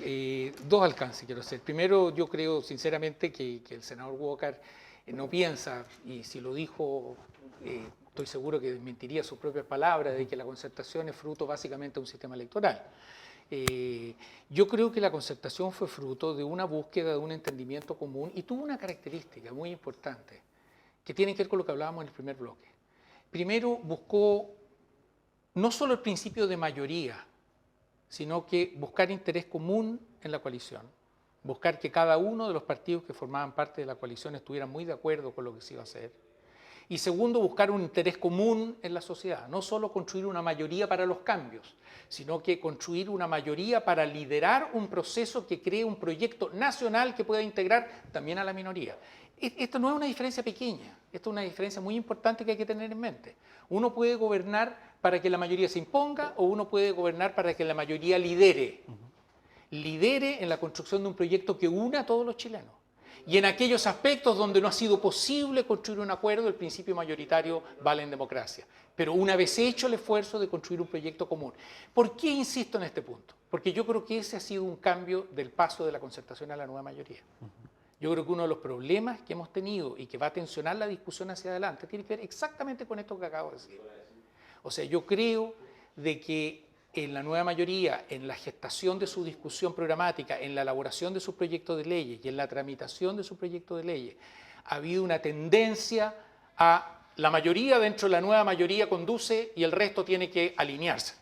dos alcances quiero hacer. Primero, yo creo sinceramente que el senador Walker no piensa, y si lo dijo, estoy seguro que desmentiría sus propias palabras, de que la concertación es fruto básicamente de un sistema electoral. Yo creo que la concertación fue fruto de una búsqueda de un entendimiento común y tuvo una característica muy importante que tiene que ver con lo que hablábamos en el primer bloque. Primero, buscó no solo el principio de mayoría, sino que buscar interés común en la coalición, buscar que cada uno de los partidos que formaban parte de la coalición estuvieran muy de acuerdo con lo que se iba a hacer. Y segundo, buscar un interés común en la sociedad, no solo construir una mayoría para los cambios, sino que construir una mayoría para liderar un proceso que cree un proyecto nacional que pueda integrar también a la minoría. Esto no es una diferencia pequeña, esto es una diferencia muy importante que hay que tener en mente. Uno puede gobernar para que la mayoría se imponga o uno puede gobernar para que la mayoría lidere. Lidere en la construcción de un proyecto que una a todos los chilenos. Y en aquellos aspectos donde no ha sido posible construir un acuerdo, el principio mayoritario vale en democracia. Pero una vez hecho el esfuerzo de construir un proyecto común. ¿Por qué insisto en este punto? Porque yo creo que ese ha sido un cambio del paso de la concertación a la nueva mayoría. Yo creo que uno de los problemas que hemos tenido y que va a tensionar la discusión hacia adelante tiene que ver exactamente con esto que acabo de decir. O sea, yo creo de que en la nueva mayoría, en la gestación de su discusión programática, en la elaboración de sus proyectos de leyes y en la tramitación de su proyecto de leyes, ha habido una tendencia a la mayoría dentro de la nueva mayoría conduce y el resto tiene que alinearse.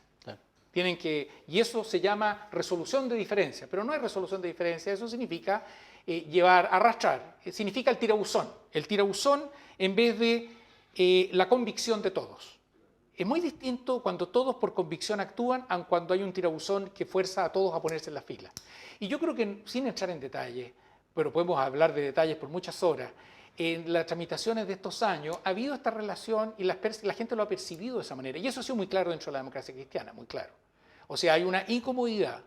Tienen que, y eso se llama resolución de diferencia, pero no es resolución de diferencia, eso significa arrastrar, significa el tirabuzón en vez de la convicción de todos. Es muy distinto cuando todos por convicción actúan a cuando hay un tirabuzón que fuerza a todos a ponerse en la fila. Y yo creo que, sin entrar en detalle, pero podemos hablar de detalles por muchas horas, en las tramitaciones de estos años ha habido esta relación y la gente lo ha percibido de esa manera. Y eso ha sido muy claro dentro de la democracia cristiana, muy claro. O sea, hay una incomodidad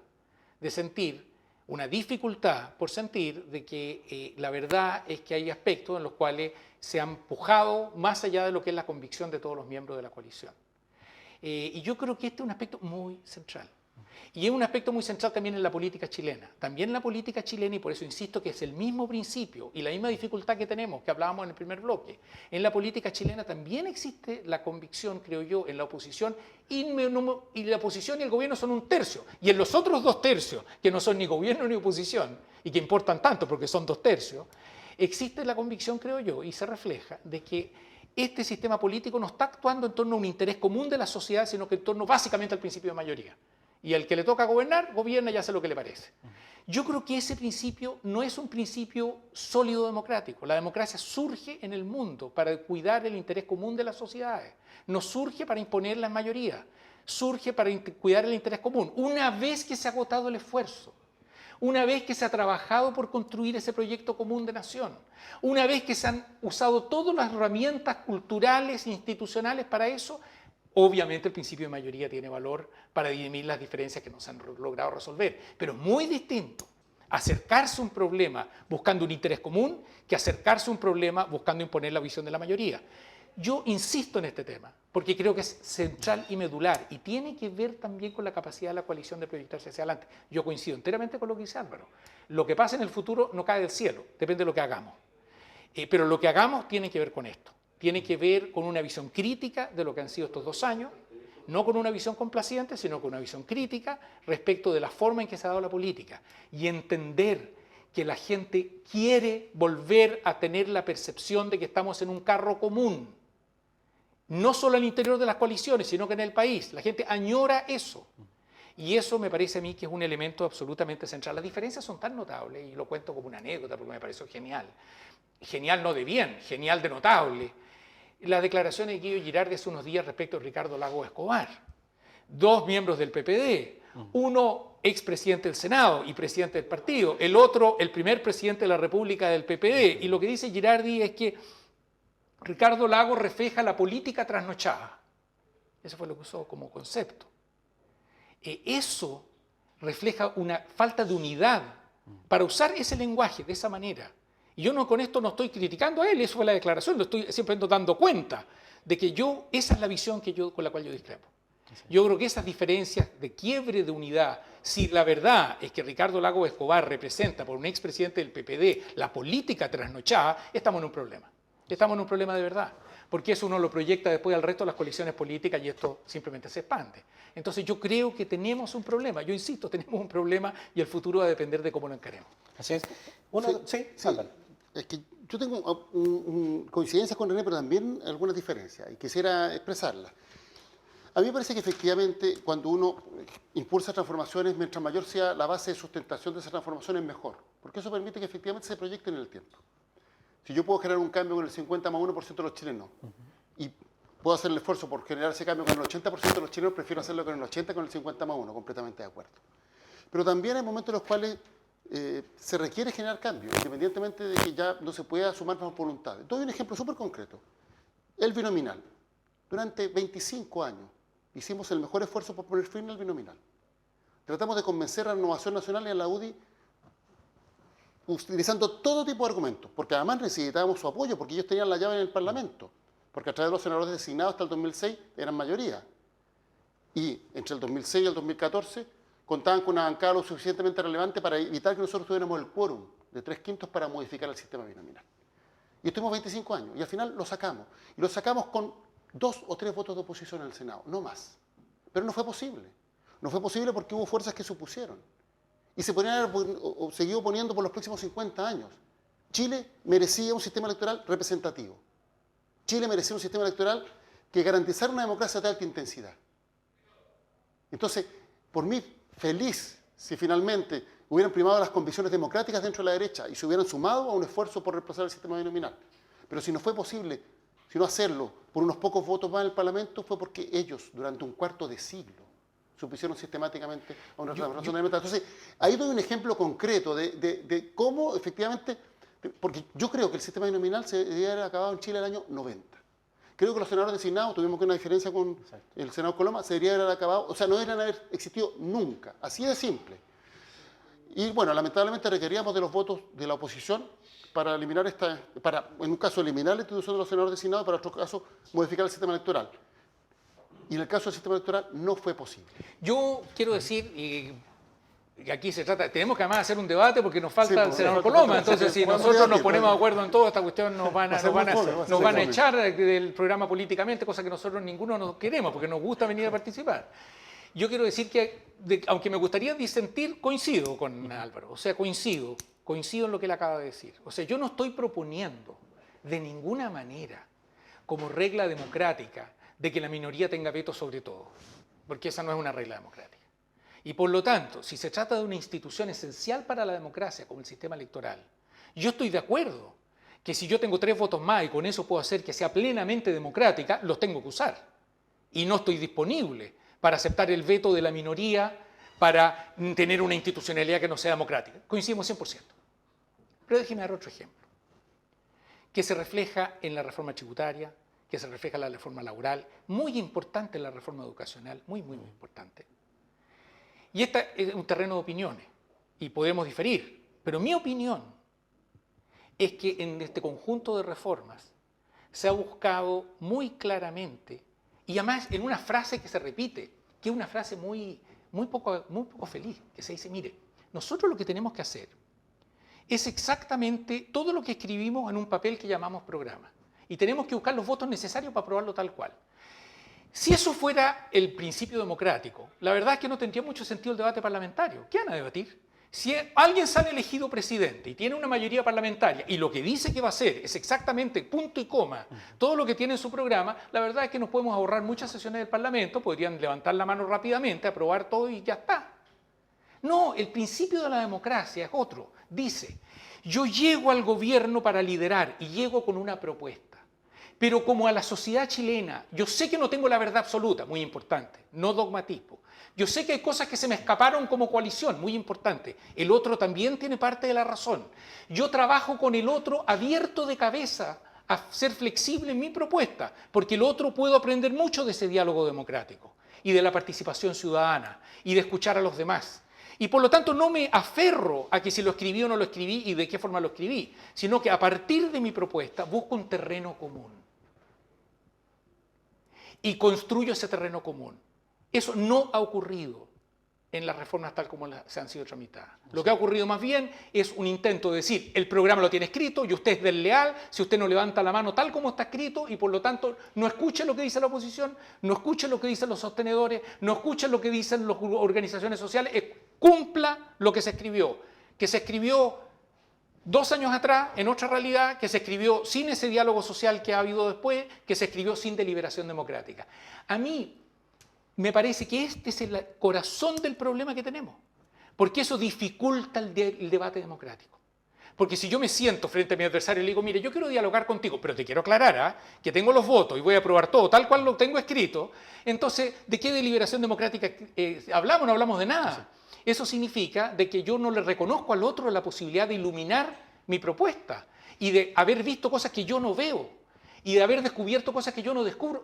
de sentir, una dificultad por sentir de que la verdad es que hay aspectos en los cuales se han empujado más allá de lo que es la convicción de todos los miembros de la coalición. Y yo creo que este es un aspecto muy central. Y es un aspecto muy central también en la política chilena. También en la política chilena, y por eso insisto que es el mismo principio y la misma dificultad que tenemos, que hablábamos en el primer bloque, en la política chilena también existe la convicción, creo yo, en la oposición, y la oposición y el gobierno son un tercio. Y en los otros 2 tercios, que no son ni gobierno ni oposición, y que importan tanto porque son 2 tercios, existe la convicción, creo yo, y se refleja, de que este sistema político no está actuando en torno a un interés común de la sociedad, sino que en torno básicamente al principio de mayoría. Y al que le toca gobernar, gobierna y hace lo que le parece. Yo creo que ese principio no es un principio sólido democrático. La democracia surge en el mundo para cuidar el interés común de las sociedades. No surge para imponer las mayorías. surge para cuidar el interés común. Una vez que se ha agotado el esfuerzo, una vez que se ha trabajado por construir ese proyecto común de nación, una vez que se han usado todas las herramientas culturales e institucionales para eso, obviamente el principio de mayoría tiene valor para dirimir las diferencias que no se han logrado resolver. Pero es muy distinto acercarse a un problema buscando un interés común que acercarse a un problema buscando imponer la visión de la mayoría. Yo insisto en este tema, porque creo que es central y medular, y tiene que ver también con la capacidad de la coalición de proyectarse hacia adelante. Yo coincido enteramente con lo que dice Álvaro. Lo que pasa en el futuro no cae del cielo, depende de lo que hagamos. Pero lo que hagamos tiene que ver con esto. Tiene que ver con una visión crítica de lo que han sido estos 2 años, no con una visión complaciente, sino con una visión crítica respecto de la forma en que se ha dado la política, y entender que la gente quiere volver a tener la percepción de que estamos en un carro común. No solo al interior de las coaliciones, sino que en el país. La gente añora eso. Y eso me parece a mí que es un elemento absolutamente central. Las diferencias son tan notables, y lo cuento como una anécdota porque me pareció genial. Genial no de bien, genial de notable. La declaración de Guido Girardi hace unos días respecto a Ricardo Lagos Escobar. 2 miembros del PPD, uno expresidente del Senado y presidente del partido, el otro el primer presidente de la República del PPD. Y lo que dice Girardi es que Ricardo Lagos refleja la política trasnochada. Eso fue lo que usó como concepto. Eso refleja una falta de unidad para usar ese lenguaje de esa manera. Y yo con esto no estoy criticando a él, eso fue la declaración, lo estoy simplemente dando cuenta de que esa es la visión con la cual yo discrepo. Yo creo que esas diferencias de quiebre de unidad, si la verdad es que Ricardo Lagos Escobar representa por un expresidente del PPD la política trasnochada, estamos en un problema. Estamos en un problema de verdad, porque eso uno lo proyecta después al resto de las coaliciones políticas y esto simplemente se expande. Entonces yo creo que tenemos un problema, yo insisto, tenemos un problema y el futuro va a depender de cómo lo encaremos. Así es. Es que yo tengo coincidencias con René, pero también algunas diferencias, y quisiera expresarlas. A mí me parece que efectivamente cuando uno impulsa transformaciones, mientras mayor sea la base de sustentación de esas transformaciones, mejor, porque eso permite que efectivamente se proyecten en el tiempo. Si yo puedo generar un cambio con el 50,1% de los chilenos y puedo hacer el esfuerzo por generar ese cambio con el 80% de los chilenos, prefiero hacerlo con el 80% con el 50,1%, completamente de acuerdo. Pero también hay momentos en los cuales se requiere generar cambios, independientemente de que ya no se pueda sumar más voluntades. Doy un ejemplo súper concreto. El binominal. Durante 25 años hicimos el mejor esfuerzo por poner fin al binominal. Tratamos de convencer a Renovación Nacional y a la UDI utilizando todo tipo de argumentos, porque además necesitábamos su apoyo, porque ellos tenían la llave en el Parlamento, porque a través de los senadores designados hasta el 2006 eran mayoría. Y entre el 2006 y el 2014 contaban con una bancada lo suficientemente relevante para evitar que nosotros tuviéramos el quórum de 3/5 para modificar el sistema binominal. Y estuvimos 25 años, y al final lo sacamos. Y lo sacamos con 2 o 3 votos de oposición en el Senado, no más. Pero no fue posible. No fue posible porque hubo fuerzas que se opusieron. Y se ponían o seguido poniendo por los próximos 50 años. Chile merecía un sistema electoral representativo. Chile merecía un sistema electoral que garantizara una democracia de alta intensidad. Entonces, por mí, feliz si finalmente hubieran primado las convicciones democráticas dentro de la derecha y se hubieran sumado a un esfuerzo por reemplazar el sistema binominal. Pero si no fue posible, sino hacerlo por unos pocos votos más en el Parlamento, fue porque ellos, durante un cuarto de siglo, supusieron sistemáticamente a una transformación elemental. Entonces, ahí doy un ejemplo concreto de cómo efectivamente, porque yo creo que el sistema binominal se debería haber acabado en Chile el año 90. Creo que los senadores designados, tuvimos que una diferencia con el senador Coloma, se debería haber acabado, o sea, no deberían haber existido nunca, así de simple. Y bueno, lamentablemente requeríamos de los votos de la oposición para eliminar en un caso eliminar la institución de los senadores designados, para otro caso modificar el sistema electoral. Y en el caso del sistema electoral no fue posible. Yo quiero decir, y aquí se trata, tenemos que además hacer un debate porque nos falta el senador Coloma, entonces si nosotros nos ponemos de acuerdo en todo, esta cuestión nos van a echar del programa políticamente, cosa que nosotros ninguno nos queremos, porque nos gusta venir a participar. Yo quiero decir que, aunque me gustaría disentir, coincido con Álvaro, o sea, coincido en lo que él acaba de decir. O sea, yo no estoy proponiendo de ninguna manera, como regla democrática, de que la minoría tenga veto sobre todo, porque esa no es una regla democrática. Y por lo tanto, si se trata de una institución esencial para la democracia, como el sistema electoral, yo estoy de acuerdo que si yo tengo 3 votos más y con eso puedo hacer que sea plenamente democrática, los tengo que usar. Y no estoy disponible para aceptar el veto de la minoría, para tener una institucionalidad que no sea democrática. Coincidimos 100%. Pero déjeme dar otro ejemplo, que se refleja en la reforma tributaria, que se refleja en la reforma laboral, muy importante en la reforma educacional, muy importante. Y este es un terreno de opiniones, y podemos diferir, pero mi opinión es que en este conjunto de reformas se ha buscado muy claramente, y además en una frase que se repite, que es una frase muy poco feliz, que se dice, mire, nosotros lo que tenemos que hacer es exactamente todo lo que escribimos en un papel que llamamos programa. Y tenemos que buscar los votos necesarios para aprobarlo tal cual. Si eso fuera el principio democrático, la verdad es que no tendría mucho sentido el debate parlamentario. ¿Qué van a debatir? Si alguien sale elegido presidente y tiene una mayoría parlamentaria y lo que dice que va a hacer es exactamente punto y coma todo lo que tiene en su programa, la verdad es que nos podemos ahorrar muchas sesiones del Parlamento, podrían levantar la mano rápidamente, aprobar todo y ya está. No, el principio de la democracia es otro. Dice, yo llego al gobierno para liderar y llego con una propuesta. Pero como a la sociedad chilena, yo sé que no tengo la verdad absoluta, muy importante, no dogmatismo. Yo sé que hay cosas que se me escaparon como coalición, muy importante. El otro también tiene parte de la razón. Yo trabajo con el otro abierto de cabeza a ser flexible en mi propuesta, porque el otro puedo aprender mucho de ese diálogo democrático y de la participación ciudadana y de escuchar a los demás. Y por lo tanto no me aferro a que si lo escribí o no lo escribí y de qué forma lo escribí, sino que a partir de mi propuesta busco un terreno común. Y construyo ese terreno común. Eso no ha ocurrido en las reformas tal como se han sido tramitadas. Lo que ha ocurrido más bien es un intento de decir, el programa lo tiene escrito y usted es desleal si usted no levanta la mano tal como está escrito y por lo tanto no escuche lo que dice la oposición, no escuche lo que dicen los sostenedores, no escuche lo que dicen las organizaciones sociales, cumpla lo que se escribió. Que se escribió 2 años atrás en otra realidad, que se escribió sin ese diálogo social que ha habido después, que se escribió sin deliberación democrática. A mí me parece que este es el corazón del problema que tenemos, porque eso dificulta el debate democrático. Porque si yo me siento frente a mi adversario y le digo, mire, yo quiero dialogar contigo, pero te quiero aclarar que tengo los votos y voy a aprobar todo tal cual lo tengo escrito, entonces, ¿de qué deliberación democrática hablamos? No hablamos de nada. Eso significa de que yo no le reconozco al otro la posibilidad de iluminar mi propuesta y de haber visto cosas que yo no veo y de haber descubierto cosas que yo no descubro.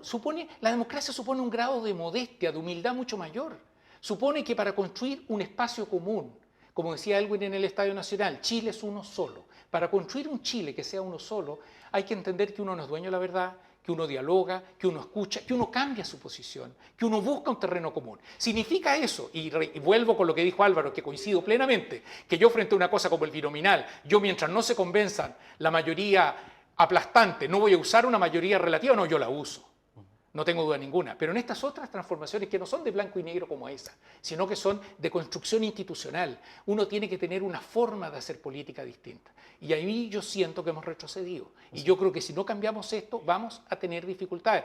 La democracia supone un grado de modestia, de humildad mucho mayor. Supone que para construir un espacio común, como decía Elwin en el Estadio Nacional, Chile es uno solo. Para construir un Chile que sea uno solo, hay que entender que uno no es dueño de la verdad, que uno dialoga, que uno escucha, que uno cambia su posición, que uno busca un terreno común. Significa eso, y vuelvo con lo que dijo Álvaro, que coincido plenamente, que yo frente a una cosa como el binominal, yo mientras no se convenzan la mayoría aplastante, no voy a usar una mayoría relativa, no, yo la uso. No tengo duda ninguna. Pero en estas otras transformaciones que no son de blanco y negro como esa, sino que son de construcción institucional, uno tiene que tener una forma de hacer política distinta. Y ahí yo siento que hemos retrocedido. Y yo creo que si no cambiamos esto, vamos a tener dificultades.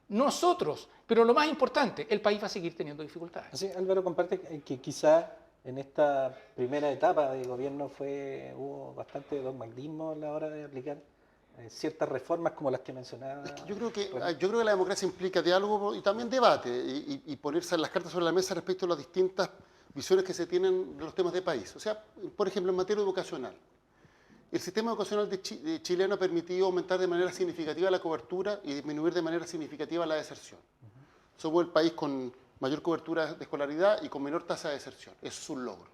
Nosotros, pero lo más importante, el país va a seguir teniendo dificultades. Así, Álvaro comparte que quizá en esta primera etapa de gobierno hubo bastante dogmatismo a la hora de aplicar ciertas reformas como las que mencionaba. Es que yo creo que la democracia implica diálogo y también debate y ponerse las cartas sobre la mesa respecto a las distintas visiones que se tienen de los temas de país. O sea, por ejemplo, en materia educacional. El sistema educacional chileno ha permitido aumentar de manera significativa la cobertura y disminuir de manera significativa la deserción. Somos el país con mayor cobertura de escolaridad y con menor tasa de deserción. Eso es un logro.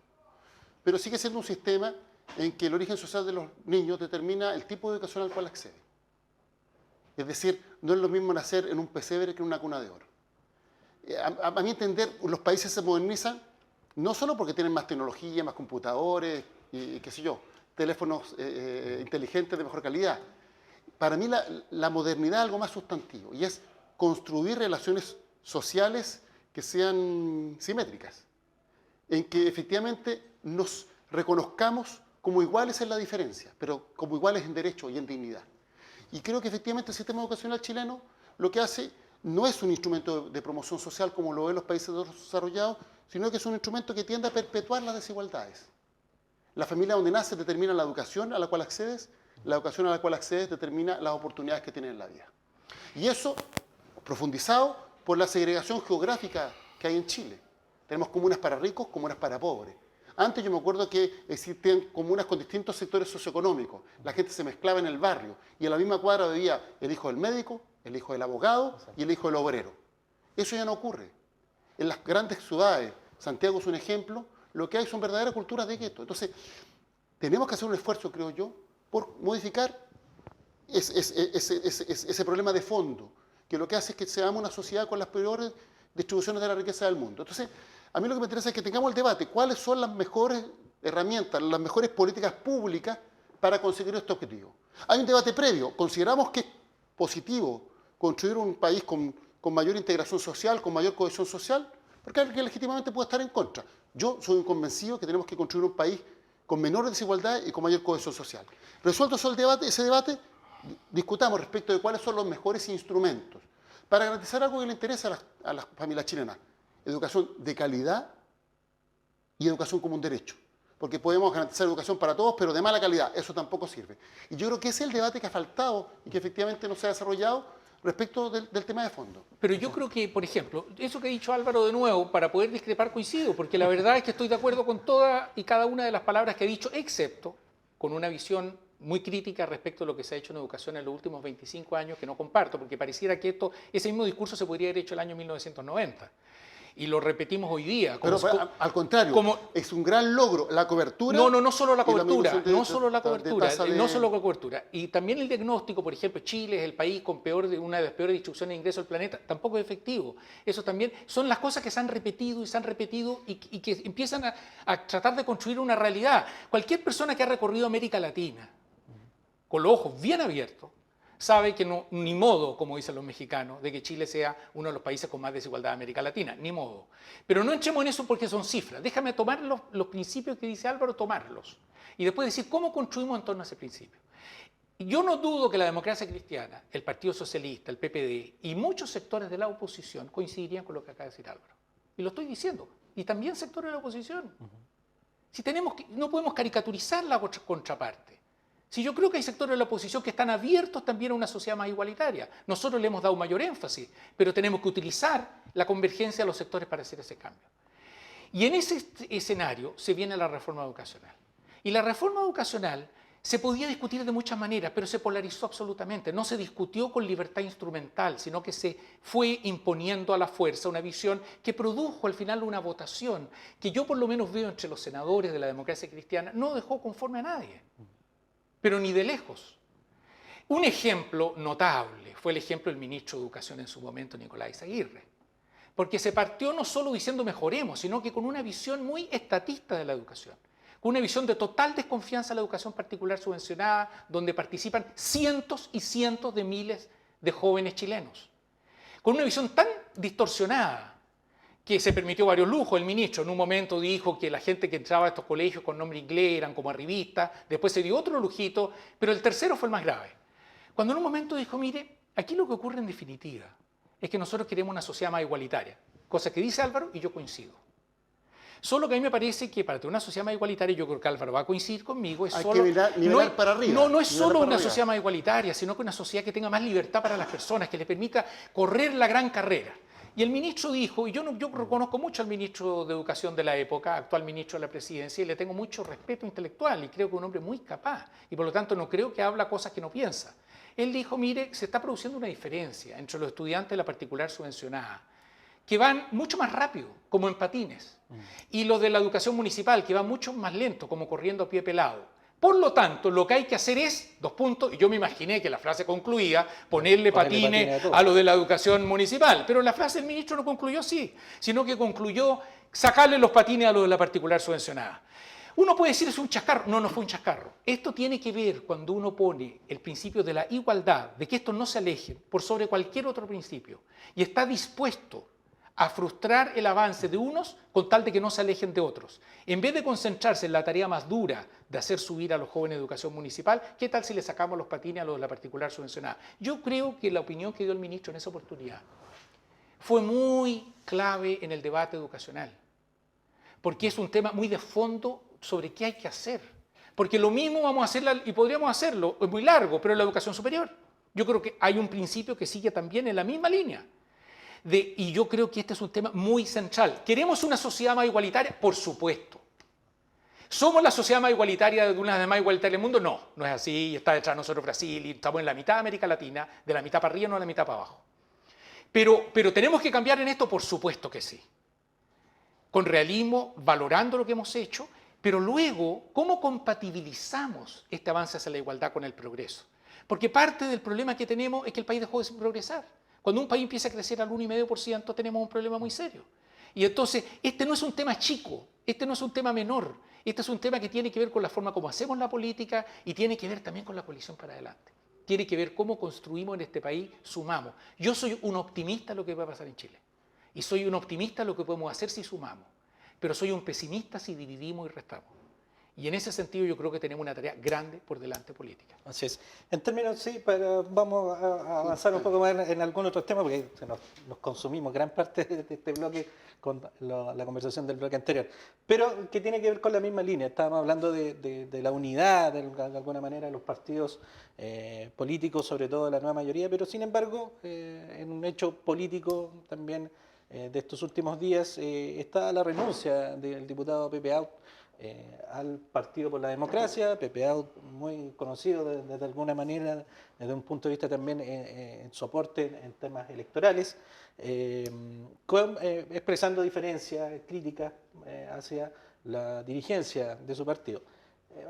Pero sigue siendo un sistema en que el origen social de los niños determina el tipo de educación al cual accede. Es decir, no es lo mismo nacer en un pesebre que en una cuna de oro. A mi entender, los países se modernizan no solo porque tienen más tecnología, más computadores y qué sé yo, teléfonos inteligentes de mejor calidad. Para mí la modernidad es algo más sustantivo y es construir relaciones sociales que sean simétricas, en que efectivamente nos reconozcamos como iguales en la diferencia, pero como iguales en derecho y en dignidad. Y creo que efectivamente el sistema educacional chileno lo que hace no es un instrumento de promoción social como lo ven los países desarrollados, sino que es un instrumento que tiende a perpetuar las desigualdades. La familia donde naces determina la educación a la cual accedes, la educación a la cual accedes determina las oportunidades que tienes en la vida. Y eso profundizado por la segregación geográfica que hay en Chile. Tenemos comunas para ricos, comunas para pobres. Antes yo me acuerdo que existían comunas con distintos sectores socioeconómicos. La gente se mezclaba en el barrio y en la misma cuadra vivía el hijo del médico, el hijo del abogado y el hijo del obrero. Eso ya no ocurre. En las grandes ciudades, Santiago es un ejemplo, lo que hay son verdaderas culturas de gueto. Entonces, tenemos que hacer un esfuerzo, creo yo, por modificar ese problema de fondo, que lo que hace es que seamos una sociedad con las peores distribuciones de la riqueza del mundo. Entonces, a mí lo que me interesa es que tengamos el debate, cuáles son las mejores herramientas, las mejores políticas públicas para conseguir este objetivo. Hay un debate previo, consideramos que es positivo construir un país con mayor integración social, con mayor cohesión social, porque alguien legítimamente puede estar en contra. Yo soy un convencido que tenemos que construir un país con menor desigualdad y con mayor cohesión social. Resuelto ese debate, discutamos respecto de cuáles son los mejores instrumentos para garantizar algo que le interesa a las familias chilenas. Educación de calidad y educación como un derecho. Porque podemos garantizar educación para todos, pero de mala calidad. Eso tampoco sirve. Y yo creo que ese es el debate que ha faltado y que efectivamente no se ha desarrollado respecto del tema de fondo. Pero yo creo que, por ejemplo, eso que ha dicho Álvaro de nuevo, para poder discrepar coincido, porque la verdad es que estoy de acuerdo con toda y cada una de las palabras que ha dicho, excepto con una visión muy crítica respecto a lo que se ha hecho en educación en los últimos 25 años, que no comparto, porque pareciera que ese mismo discurso se podría haber hecho el año 1990. Y lo repetimos hoy día. Pero al contrario, es un gran logro la cobertura. No solo la cobertura, no solo la cobertura. Y también el diagnóstico, por ejemplo, Chile es el país con una de las peores distribuciones de ingresos del planeta, tampoco es efectivo. Eso también son las cosas que se han repetido y que empiezan a tratar de construir una realidad. Cualquier persona que ha recorrido América Latina, con los ojos bien abiertos, sabe que no, ni modo, como dicen los mexicanos, de que Chile sea uno de los países con más desigualdad de América Latina, ni modo. Pero no entremos en eso porque son cifras. Déjame tomar los principios que dice Álvaro, tomarlos. Y después decir cómo construimos en torno a ese principio. Yo no dudo que la democracia cristiana, el Partido Socialista, el PPD y muchos sectores de la oposición coincidirían con lo que acaba de decir Álvaro. Y lo estoy diciendo. Y también sectores de la oposición. Si no podemos caricaturizar la contraparte. Si yo creo que hay sectores de la oposición que están abiertos también a una sociedad más igualitaria. Nosotros le hemos dado mayor énfasis, pero tenemos que utilizar la convergencia de los sectores para hacer ese cambio. Y en ese escenario se viene la reforma educacional. Y la reforma educacional se podía discutir de muchas maneras, pero se polarizó absolutamente. No se discutió con libertad instrumental, sino que se fue imponiendo a la fuerza una visión que produjo al final una votación que yo por lo menos veo entre los senadores de la democracia cristiana, no dejó conforme a nadie. Pero ni de lejos. Un ejemplo notable fue el ejemplo del ministro de Educación en su momento, Nicolás Aguirre, porque se partió no solo diciendo mejoremos, sino que con una visión muy estatista de la educación, con una visión de total desconfianza en la educación particular subvencionada, donde participan cientos y cientos de miles de jóvenes chilenos, con una visión tan distorsionada que se permitió varios lujos. El ministro en un momento dijo que la gente que entraba a estos colegios con nombre inglés eran como arribistas, después se dio otro lujito, pero el tercero fue el más grave. Cuando en un momento dijo, mire, aquí lo que ocurre en definitiva es que nosotros queremos una sociedad más igualitaria, cosa que dice Álvaro y yo coincido. Solo que a mí me parece que para tener una sociedad más igualitaria, yo creo que Álvaro va a coincidir conmigo, es solo, nivelar para arriba. No es solo una sociedad más igualitaria, sino que una sociedad que tenga más libertad para las personas, que les permita correr la gran carrera. Y el ministro dijo, y yo reconozco mucho al ministro de Educación de la época, actual ministro de la Presidencia, y le tengo mucho respeto intelectual, y creo que es un hombre muy capaz, y por lo tanto no creo que habla cosas que no piensa. Él dijo, mire, se está produciendo una diferencia entre los estudiantes de la particular subvencionada, que van mucho más rápido, como en patines, y los de la educación municipal, que van mucho más lento, como corriendo a pie pelado. Por lo tanto, lo que hay que hacer es, y yo me imaginé que la frase concluía, ponerle patines a lo de la educación municipal, pero la frase del ministro no concluyó así, sino que concluyó sacarle los patines a lo de la particular subvencionada. Uno puede decir es un chascarro, no fue un chascarro. Esto tiene que ver cuando uno pone el principio de la igualdad, de que estos no se alejen por sobre cualquier otro principio, y está dispuesto a frustrar el avance de unos con tal de que no se alejen de otros. En vez de concentrarse en la tarea más dura de hacer subir a los jóvenes de educación municipal, ¿qué tal si le sacamos los patines a los de la particular subvencionada? Yo creo que la opinión que dio el ministro en esa oportunidad fue muy clave en el debate educacional, porque es un tema muy de fondo sobre qué hay que hacer. Porque lo mismo vamos a hacer, y podríamos hacerlo, es muy largo, pero en la educación superior. Yo creo que hay un principio que sigue también en la misma línea. y yo creo que este es un tema muy central. ¿Queremos una sociedad más igualitaria? Por supuesto. ¿Somos la sociedad más igualitaria de una de las más igualitarias del mundo? No, no es así. Está detrás de nosotros Brasil y estamos en la mitad de América Latina, de la mitad para arriba, no de la mitad para abajo. Pero ¿tenemos que cambiar en esto? Por supuesto que sí. Con realismo, valorando lo que hemos hecho, pero luego, ¿cómo compatibilizamos este avance hacia la igualdad con el progreso? Porque parte del problema que tenemos es que el país dejó de progresar. Cuando un país empieza a crecer al 1,5%, tenemos un problema muy serio. Y entonces, este no es un tema chico, este no es un tema menor, este es un tema que tiene que ver con la forma como hacemos la política y tiene que ver también con la coalición para adelante. Tiene que ver cómo construimos en este país, sumamos. Yo soy un optimista de lo que va a pasar en Chile. Y soy un optimista de lo que podemos hacer si sumamos. Pero soy un pesimista si dividimos y restamos. Y en ese sentido yo creo que tenemos una tarea grande por delante política. Así es. En términos, sí, vamos a avanzar un poco más en algunos otros temas, porque nos consumimos gran parte de este bloque con la conversación del bloque anterior. Pero que tiene que ver con la misma línea. Estábamos hablando de la unidad, de alguna manera, de los partidos políticos, sobre todo de la nueva mayoría, pero sin embargo, en un hecho político también de estos últimos días, está la renuncia del diputado Pepe Out al Partido por la Democracia. Pepe Out, muy conocido de alguna manera, desde un punto de vista también en soporte en temas electorales, expresando diferencias, críticas hacia la dirigencia de su partido.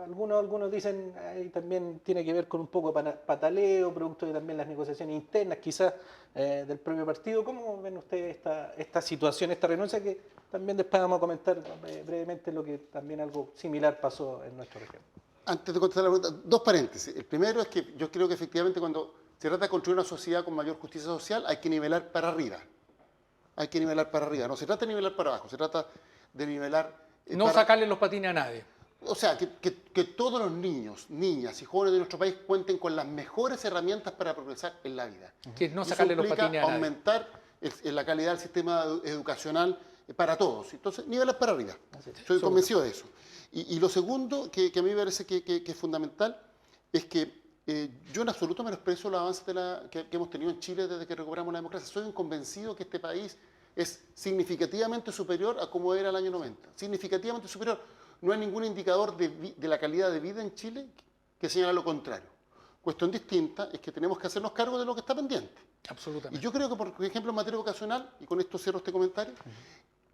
Algunos dicen también tiene que ver con un poco pataleo, producto de también las negociaciones internas quizás del propio partido. ¿Cómo ven ustedes esta situación, esta renuncia, que también después vamos a comentar brevemente lo que también algo similar pasó en nuestra región? Antes de contestar la pregunta, dos paréntesis. El primero es que yo creo que efectivamente cuando se trata de construir una sociedad con mayor justicia social hay que nivelar para arriba. Hay que nivelar para arriba. No se trata de nivelar para abajo, se trata de nivelar... no sacarle los patines a nadie. O sea, que todos los niños, niñas y jóvenes de nuestro país cuenten con las mejores herramientas para progresar en la vida. Que no sacarle los patines a nadie. Aumentar la calidad del sistema educacional para todos. Entonces, nivelar para arriba. Estoy convencido de eso. Y lo segundo, que a mí me parece que es fundamental, es que yo en absoluto menosprecio los avances que hemos tenido en Chile desde que recuperamos la democracia. Soy un convencido que este país es significativamente superior a como era el año 90. Significativamente superior. No hay ningún indicador de la calidad de vida en Chile que señala lo contrario. Cuestión distinta es que tenemos que hacernos cargo de lo que está pendiente. Absolutamente. Y yo creo que, por ejemplo, en materia vocacional, y con esto cierro este comentario,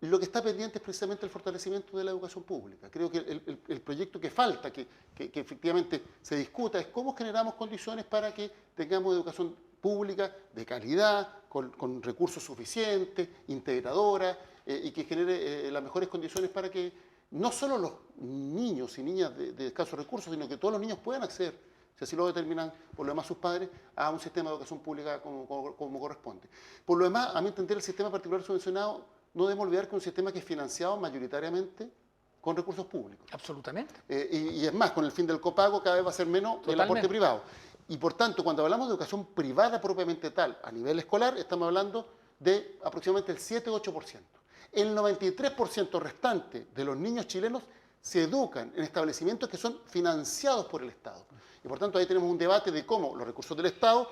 lo que está pendiente es precisamente el fortalecimiento de la educación pública. Creo que el proyecto que falta, que efectivamente se discuta, es cómo generamos condiciones para que tengamos educación pública de calidad, con recursos suficientes, integradora, y que genere las mejores condiciones para que no solo los niños y niñas de escasos recursos, sino que todos los niños puedan acceder, si así lo determinan por lo demás sus padres, a un sistema de educación pública como corresponde. Por lo demás, a mi entender, el sistema particular subvencionado, no debemos olvidar que es un sistema que es financiado mayoritariamente con recursos públicos. Absolutamente. Y es más, con el fin del copago cada vez va a ser menos el aporte privado. Y por tanto, cuando hablamos de educación privada propiamente tal, a nivel escolar, estamos hablando de aproximadamente el 7-8%. El 93% restante de los niños chilenos se educan en establecimientos que son financiados por el Estado. Y por tanto ahí tenemos un debate de cómo los recursos del Estado,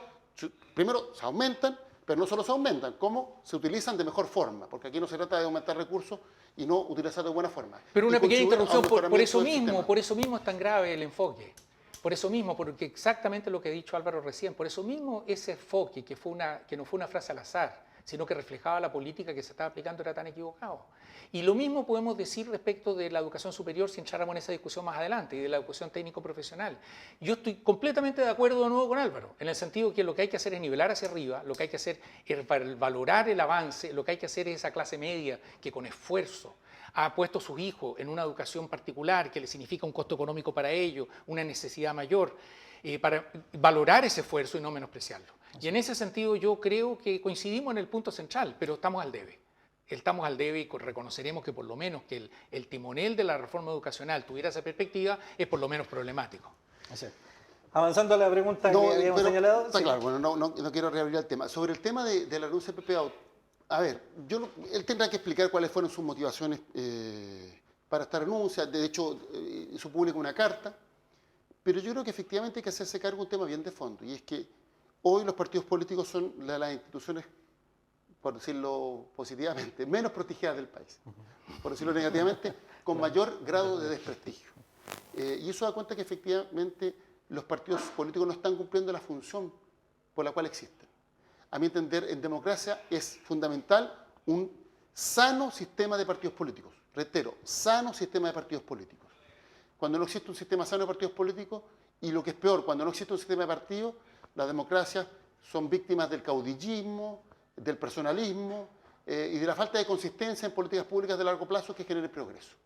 primero, se aumentan, pero no solo se aumentan, cómo se utilizan de mejor forma, porque aquí no se trata de aumentar recursos y no utilizar de buena forma. Pero una pequeña interrupción, por eso mismo es tan grave el enfoque. Por eso mismo, porque exactamente lo que ha dicho Álvaro recién, por eso mismo ese enfoque, que no fue una frase al azar, sino que reflejaba la política que se estaba aplicando, era tan equivocado. Y lo mismo podemos decir respecto de la educación superior si entráramos en esa discusión más adelante, y de la educación técnico-profesional. Yo estoy completamente de acuerdo de nuevo con Álvaro, en el sentido que lo que hay que hacer es nivelar hacia arriba, lo que hay que hacer es valorar el avance, lo que hay que hacer es esa clase media que con esfuerzo ha puesto a sus hijos en una educación particular que le significa un costo económico para ellos, una necesidad mayor, para valorar ese esfuerzo y no menospreciarlo. Y en ese sentido yo creo que coincidimos en el punto central, pero estamos al debe. Estamos al debe y reconoceremos que por lo menos que el timonel de la reforma educacional tuviera esa perspectiva es por lo menos problemático. Así es. Avanzando a la pregunta que habíamos señalado. Está claro, bueno, no quiero reabrir el tema. Sobre el tema de la renuncia de Pepe Out, a ver, él tendrá que explicar cuáles fueron sus motivaciones para esta renuncia. De hecho, hizo pública una carta, pero yo creo que efectivamente hay que hacerse cargo de un tema bien de fondo, y es que hoy los partidos políticos son las instituciones por decirlo positivamente, menos protegidas del país, por decirlo negativamente, con mayor grado de desprestigio. Y eso da cuenta que efectivamente los partidos políticos no están cumpliendo la función por la cual existen. A mi entender, en democracia es fundamental un sano sistema de partidos políticos. Reitero, sano sistema de partidos políticos. Cuando no existe un sistema sano de partidos políticos, y lo que es peor, cuando no existe un sistema de partidos, las democracias son víctimas del caudillismo, del personalismo y de la falta de consistencia en políticas públicas de largo plazo que generen progreso.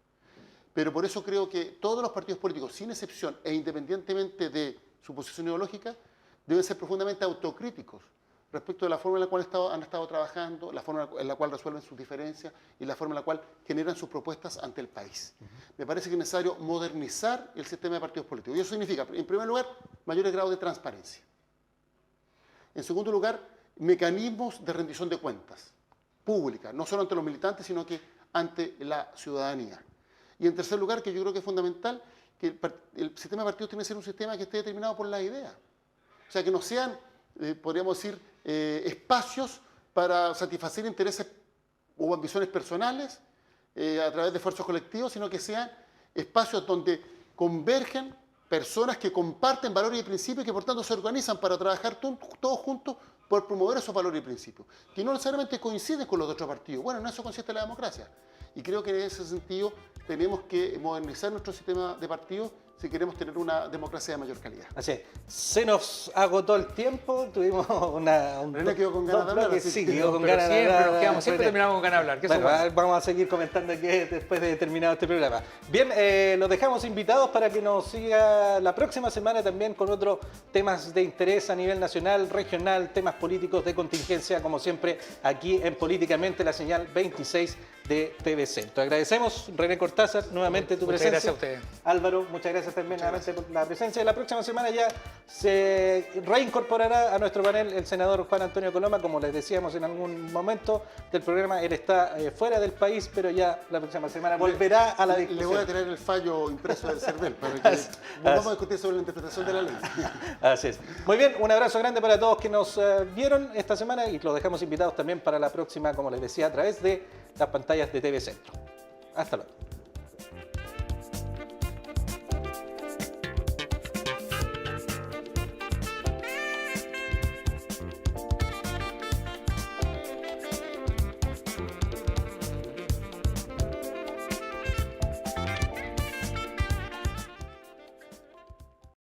Pero por eso creo que todos los partidos políticos, sin excepción e independientemente de su posición ideológica, deben ser profundamente autocríticos respecto de la forma en la cual han estado trabajando, la forma en la cual resuelven sus diferencias y la forma en la cual generan sus propuestas ante el país. Me parece que es necesario modernizar el sistema de partidos políticos. Y eso significa, en primer lugar, mayores grados de transparencia. En segundo lugar, mecanismos de rendición de cuentas públicas, no solo ante los militantes, sino que ante la ciudadanía. Y en tercer lugar, que yo creo que es fundamental, que el sistema de partidos tiene que ser un sistema que esté determinado por la idea. O sea, que no sean, podríamos decir, espacios para satisfacer intereses o ambiciones personales a través de esfuerzos colectivos, sino que sean espacios donde convergen personas que comparten valores y principios y que por tanto se organizan para trabajar todos juntos por promover esos valores y principios, que no necesariamente coinciden con los de otros partidos. Bueno, en eso consiste la democracia. Y creo que en ese sentido tenemos que modernizar nuestro sistema de partidos si queremos tener una democracia de mayor calidad. Así es. Se nos agotó el tiempo, tuvimos René quedó con ganas de hablar. Sí, quedó con pero ganas de siempre hablar. nos quedamos, siempre terminamos con ganas de hablar. ¿Qué Bueno, somos? vamos a seguir comentando aquí después de terminado este programa. Bien, los dejamos invitados para que nos siga la próxima semana también con otros temas de interés a nivel nacional, regional, temas políticos de contingencia, como siempre, aquí en Políticamente, la señal 26 de TV Centro. Agradecemos, René Cortázar, nuevamente tu presencia. Muchas gracias a ustedes. Álvaro, muchas gracias también nuevamente por la presencia. La próxima semana ya se reincorporará a nuestro panel el senador Juan Antonio Coloma, como les decíamos en algún momento del programa. Él está fuera del país, pero ya la próxima semana volverá a la discusión. Le voy a tener el fallo impreso del CERVEL para que vamos a discutir sobre la interpretación de la ley. Así es. Muy bien, un abrazo grande para todos que nos vieron esta semana y los dejamos invitados también para la próxima, como les decía, a través de las pantallas de TV Centro. Hasta luego.